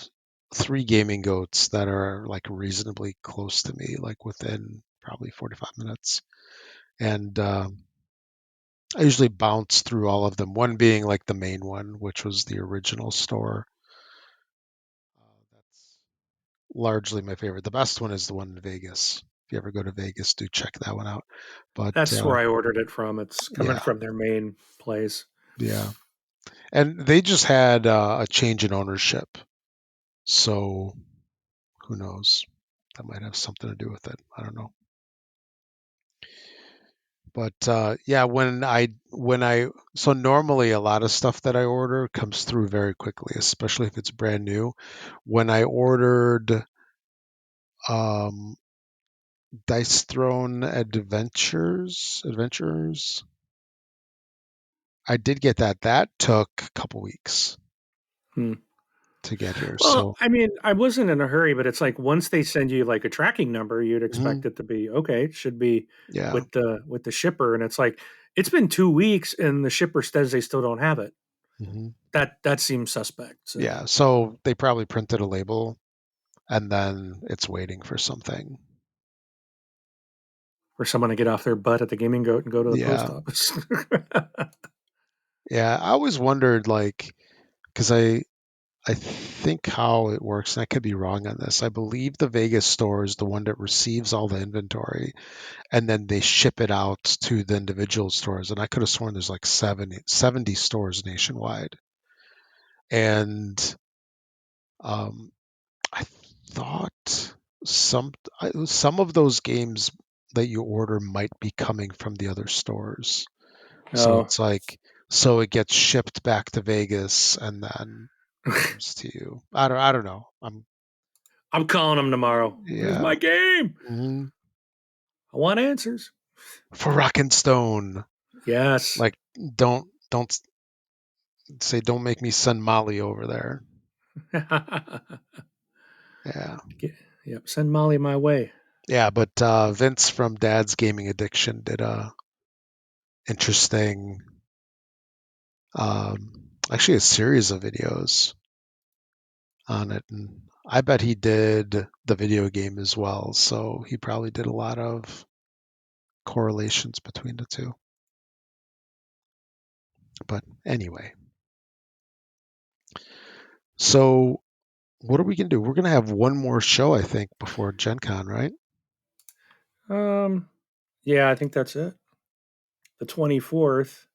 gaming goats that are like reasonably close to me, like within probably 45 minutes, and I usually bounce through all of them. One being like the main one, which was the original store. That's largely my favorite. The best one is the one in Vegas. If you ever go to Vegas, do check that one out. But That's where I ordered it from. It's coming yeah, from their main place. yeah, and they just had a change in ownership, so who knows? That might have something to do with it. I don't know. But yeah, when I so normally a lot of stuff that I order comes through very quickly, especially if it's brand new. When I ordered um, Dice Throne Adventures, I did get that. That took a couple weeks Hmm. to get here. Well, So I mean, I wasn't in a hurry, but it's like once they send you like a tracking number, you'd mhm, expect it to be okay. It should be yeah, with the shipper, and it's like it's been 2 weeks, and the shipper says they still don't have it. hmm, That seems suspect. So yeah. So they probably printed a label and then it's waiting for something. for someone to get off their butt at the gaming goat and go to the post Yeah, office. yeah. I always wondered, like, because I think how it works, and I could be wrong on this. I believe the Vegas store is the one that receives all the inventory, and then they ship it out to the individual stores. And I could have sworn there's like 70 stores nationwide. And um, I thought some some of those games that you order might be coming from the other stores. So Oh, it's like, so it gets shipped back to Vegas and then comes to you. I don't know. I'm calling him tomorrow. Where's Yeah. my game? Mhm. I want answers. For Rock and Stone. Yes. Like, don't say, don't make me send Molly over there. Yeah. Yep. Send Molly my way. Yeah, but Vince from Dad's Gaming Addiction did a interesting, actually a series of videos on it, and I bet he did the video game as well. So he probably did a lot of correlations between the two. But anyway, so what are we gonna do? We're gonna have one more show, I think, before Gen Con, right? Um, yeah, I think that's it. The 24th.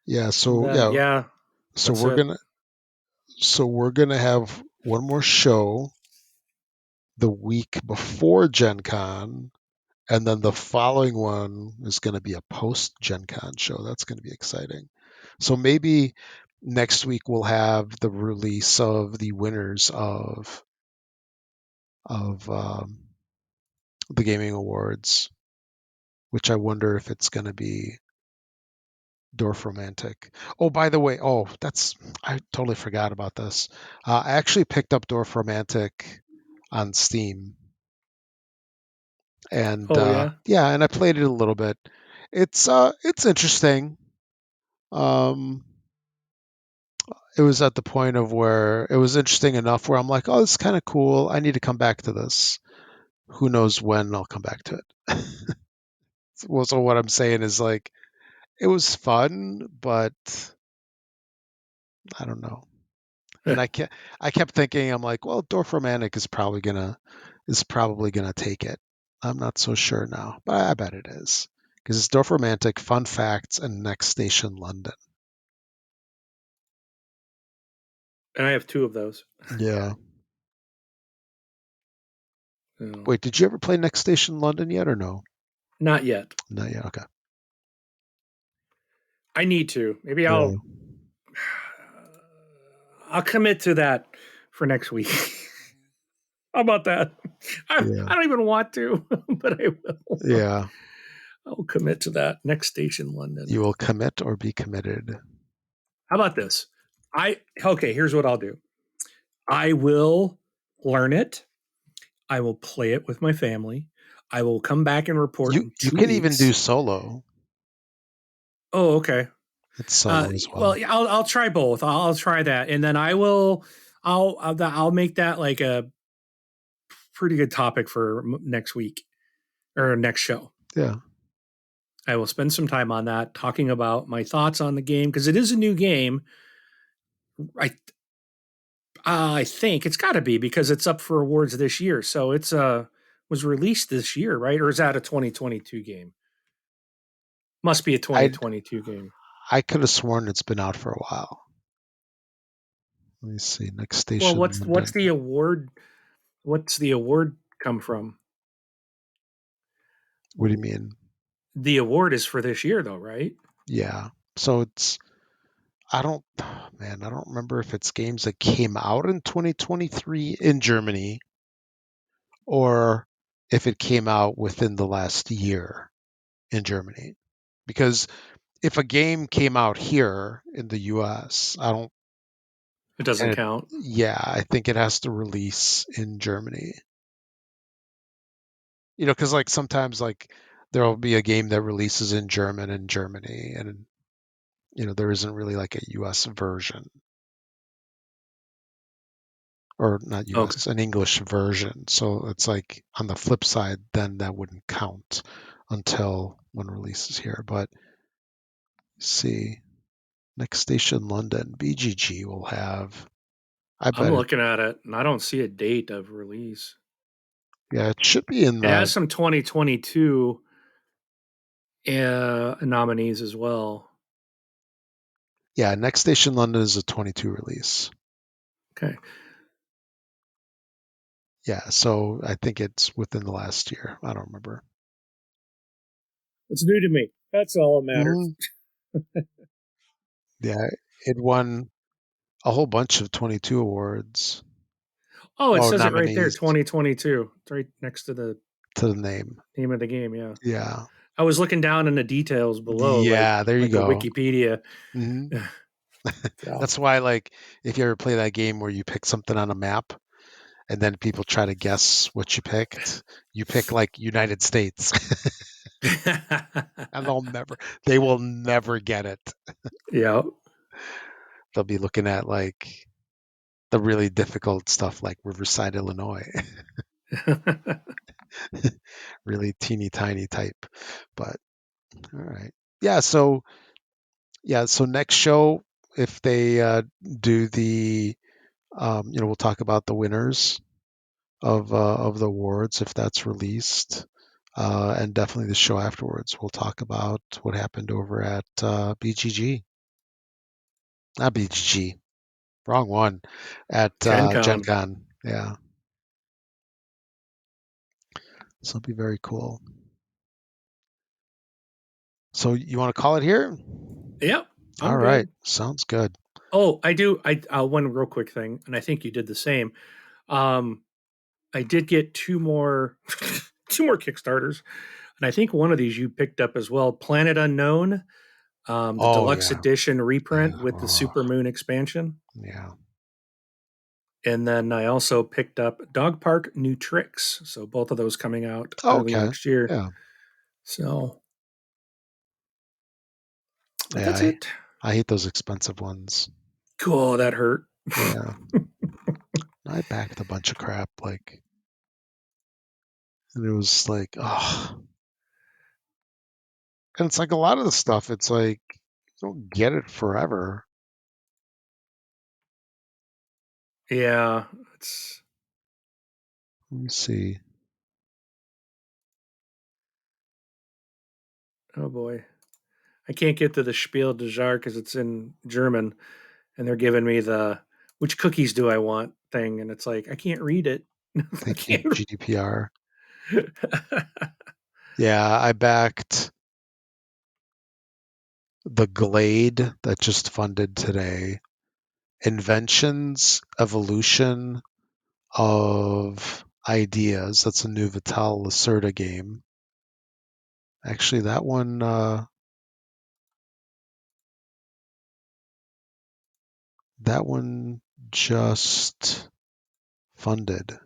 Yeah. And So then, yeah. yeah, So that's we're it. gonna so we're gonna have one more show the week before Gen Con, and then the following one is going to be a post Gen Con show. That's going to be exciting. So maybe next week we'll have the release of the winners of the gaming awards, which I wonder if it's going to be Dorf Romantic. Oh, by the way, I totally forgot about this. I actually picked up Dorf Romantic on Steam, and Oh, yeah. yeah, and I played it a little bit. It's interesting. Um, it was at the point of where it was interesting enough where I'm like, oh, this is kind of cool. I need to come back to this. Who knows when I'll come back to it? Well, so what I'm saying is like, it was fun, but I don't know. And I kept thinking, I'm like, well, Dorf Romantic is probably gonna take it. I'm not so sure now, but I bet it is because it's Dorf Romantic, Fun Facts, and Next Station London. And I have two of those. Yeah. So, Wait, did you ever play Next Station London yet or no? not yet. Not yet. Okay. I need to. Maybe Yeah. I'll commit to that for next week. How about that? Yeah. I don't even want to, but I will. Yeah. I'll commit to that. Next station, London. You will commit or be committed. How about this? Okay, here's what I'll do. I will learn it. I will play it with my family. I will come back and report in You two can even do weeks. solo. Oh, okay. It's solo as Well, well. yeah, I'll try both. I'll try that, and then I'll make that like a pretty good topic for next week or next show. Yeah. I will spend some time on that, talking about my thoughts on the game because it is a new game. I I think it's got to be because it's up for awards this year. So it's was released this year, right? Or is that a 2022 game? Must be a I 2022 game. I could have sworn it's been out for a while. Let me see. Next Well, station what's London. the award? What's the award come from? What do you mean? The award is for this year, though, right? Yeah. So it's I don't man, I don't remember if it's games that came out in 2023 in Germany or if it came out within the last year in Germany. Because if a game came out here in the US, I don't It doesn't and it, count. yeah, I think it has to release in Germany. Because like sometimes like there'll be a game that releases in German in Germany, and there isn't really like a US version, or not Okay. US, an English version. So it's like on the flip side, then that wouldn't count until one releases here. But see, Next Station London, BGG will have. I I'm bet it. looking at it and I don't see a date of release. Yeah, it should be in It the. has some 2022 nominees as well. Yeah, Next Station London is a 22 release. Okay. Yeah, so I think it's within the last year. I don't remember. It's new to me. That's all that matters. Hmm. Yeah, it won a whole bunch of 22 awards. Oh, it Oh, says it right there, nominees 2022. It's right next to the to the name. name of the game. Yeah. Yeah. I was looking down in the details below, Yeah, there you like a go. Wikipedia. Hmm. So That's why, like, if you ever play that game where you pick something on a map and then people try to guess what you pick like United States, and they will never get it. yeah. They'll be looking at like the really difficult stuff like Riverside, Illinois, really teeny tiny type. But all right, yeah. So next show, if they do the, we'll talk about the winners of the awards if that's released, and definitely the show afterwards. We'll talk about what happened over at BGG, not BGG, wrong one, at Gen Gen Con. Con. Yeah, so it'll be very cool. So you want to call it here? Yep. All I'm right, good. sounds good. Oh, I do. One real quick thing, and I think you did the same. Um, I did get two more, two more Kickstarters, and I think one of these you picked up as well. Planet Unknown, the Oh deluxe yeah, edition reprint yeah, with the oh, Super Moon expansion, yeah. and then I also picked up Dog Park New Tricks. So both of those coming out early Okay, next year. yeah, So, but yeah. that's I, it. I hate those expensive ones. Cool. That hurt. Yeah, I backed a bunch of crap like, and it was like, oh, and it's like a lot of the stuff. It's like you don't get it forever. Yeah. It's Let me see. oh boy. I can't get to the Spiel des Jahres because it's in German, and they're giving me the which cookies do I want thing, and it's like I can't read it. I Thank you, can't. GDPR. Yeah, I backed the Glade that just funded today. Inventions, Evolution of Ideas. That's a new Vital Lacerda game. Actually, that one just funded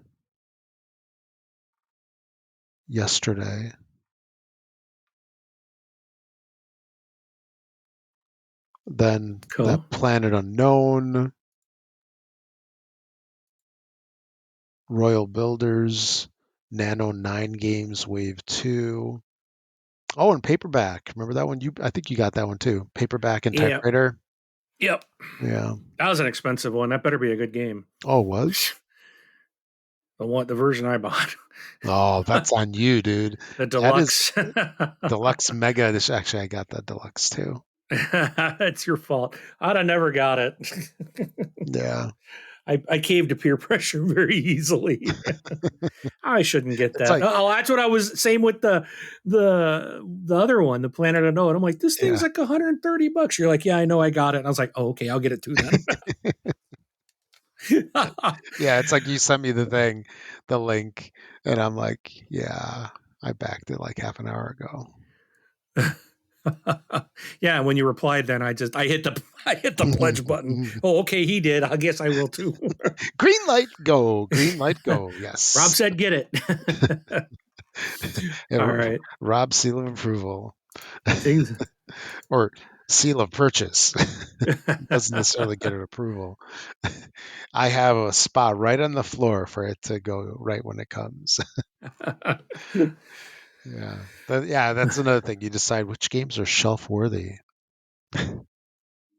yesterday. Then Cool. that Planet Unknown, Royal Builders, Nano 9 Games Wave 2. Oh, and Paperback. Remember that one? I think you got that one too. Paperback and Yeah. Typewriter. Yep. Yeah. That was an expensive one. That better be a good game. Oh, it was? The version I bought, Oh, that's on you, dude. the That is deluxe. Deluxe Mega. Actually, I got that Deluxe too. It's your fault. I'd have never got it. Yeah. I caved to peer pressure very easily. I shouldn't get It's that. like, Oh, that's what I was. Same with the other one, the Planet Unknown. I'm like, this thing's yeah. like $130. You're like, yeah, I know, I got it. And I was like, oh, okay, I'll get it too then. Yeah, it's like you sent me the thing, the link, and I'm like, yeah, I backed it like half an hour ago. Yeah, and when you replied, then I hit the I hit the pledge button. Oh, okay, he did. I guess I will too. Green light, go. Green light, go. Rob Yes. said, get it. Yeah, All right. Rob seal of approval. Things. Or seal of purchase. Doesn't necessarily get an approval. I have a spot right on the floor for it to go right when it comes. Yeah. Yeah, that's another thing. You decide which games are shelf worthy.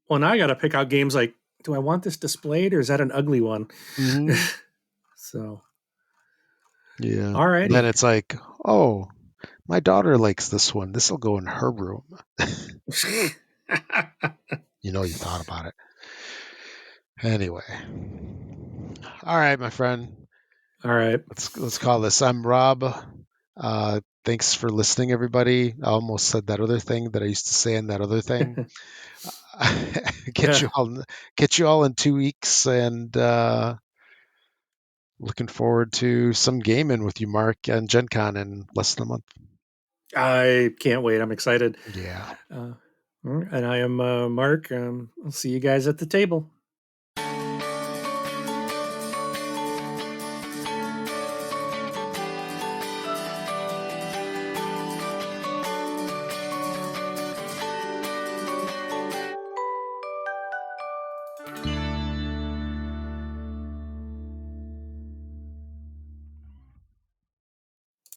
Well, now I got to pick out games like do I want this displayed or is that an ugly one? Mm-hmm. So, Yeah. Then alrighty. it's like, oh, my daughter likes this one. This will go in her room. You know, you thought about it. Anyway. All right, my friend. All right. Let's call this. I'm Rob. Thanks for listening, everybody. I almost said that other thing that I used to say in that other thing. Get you all in 2 weeks, and looking forward to some gaming with you, Mark, and GenCon in less than a month. I can't wait. I'm excited. Yeah. And I am Mark. I'll see you guys at the table.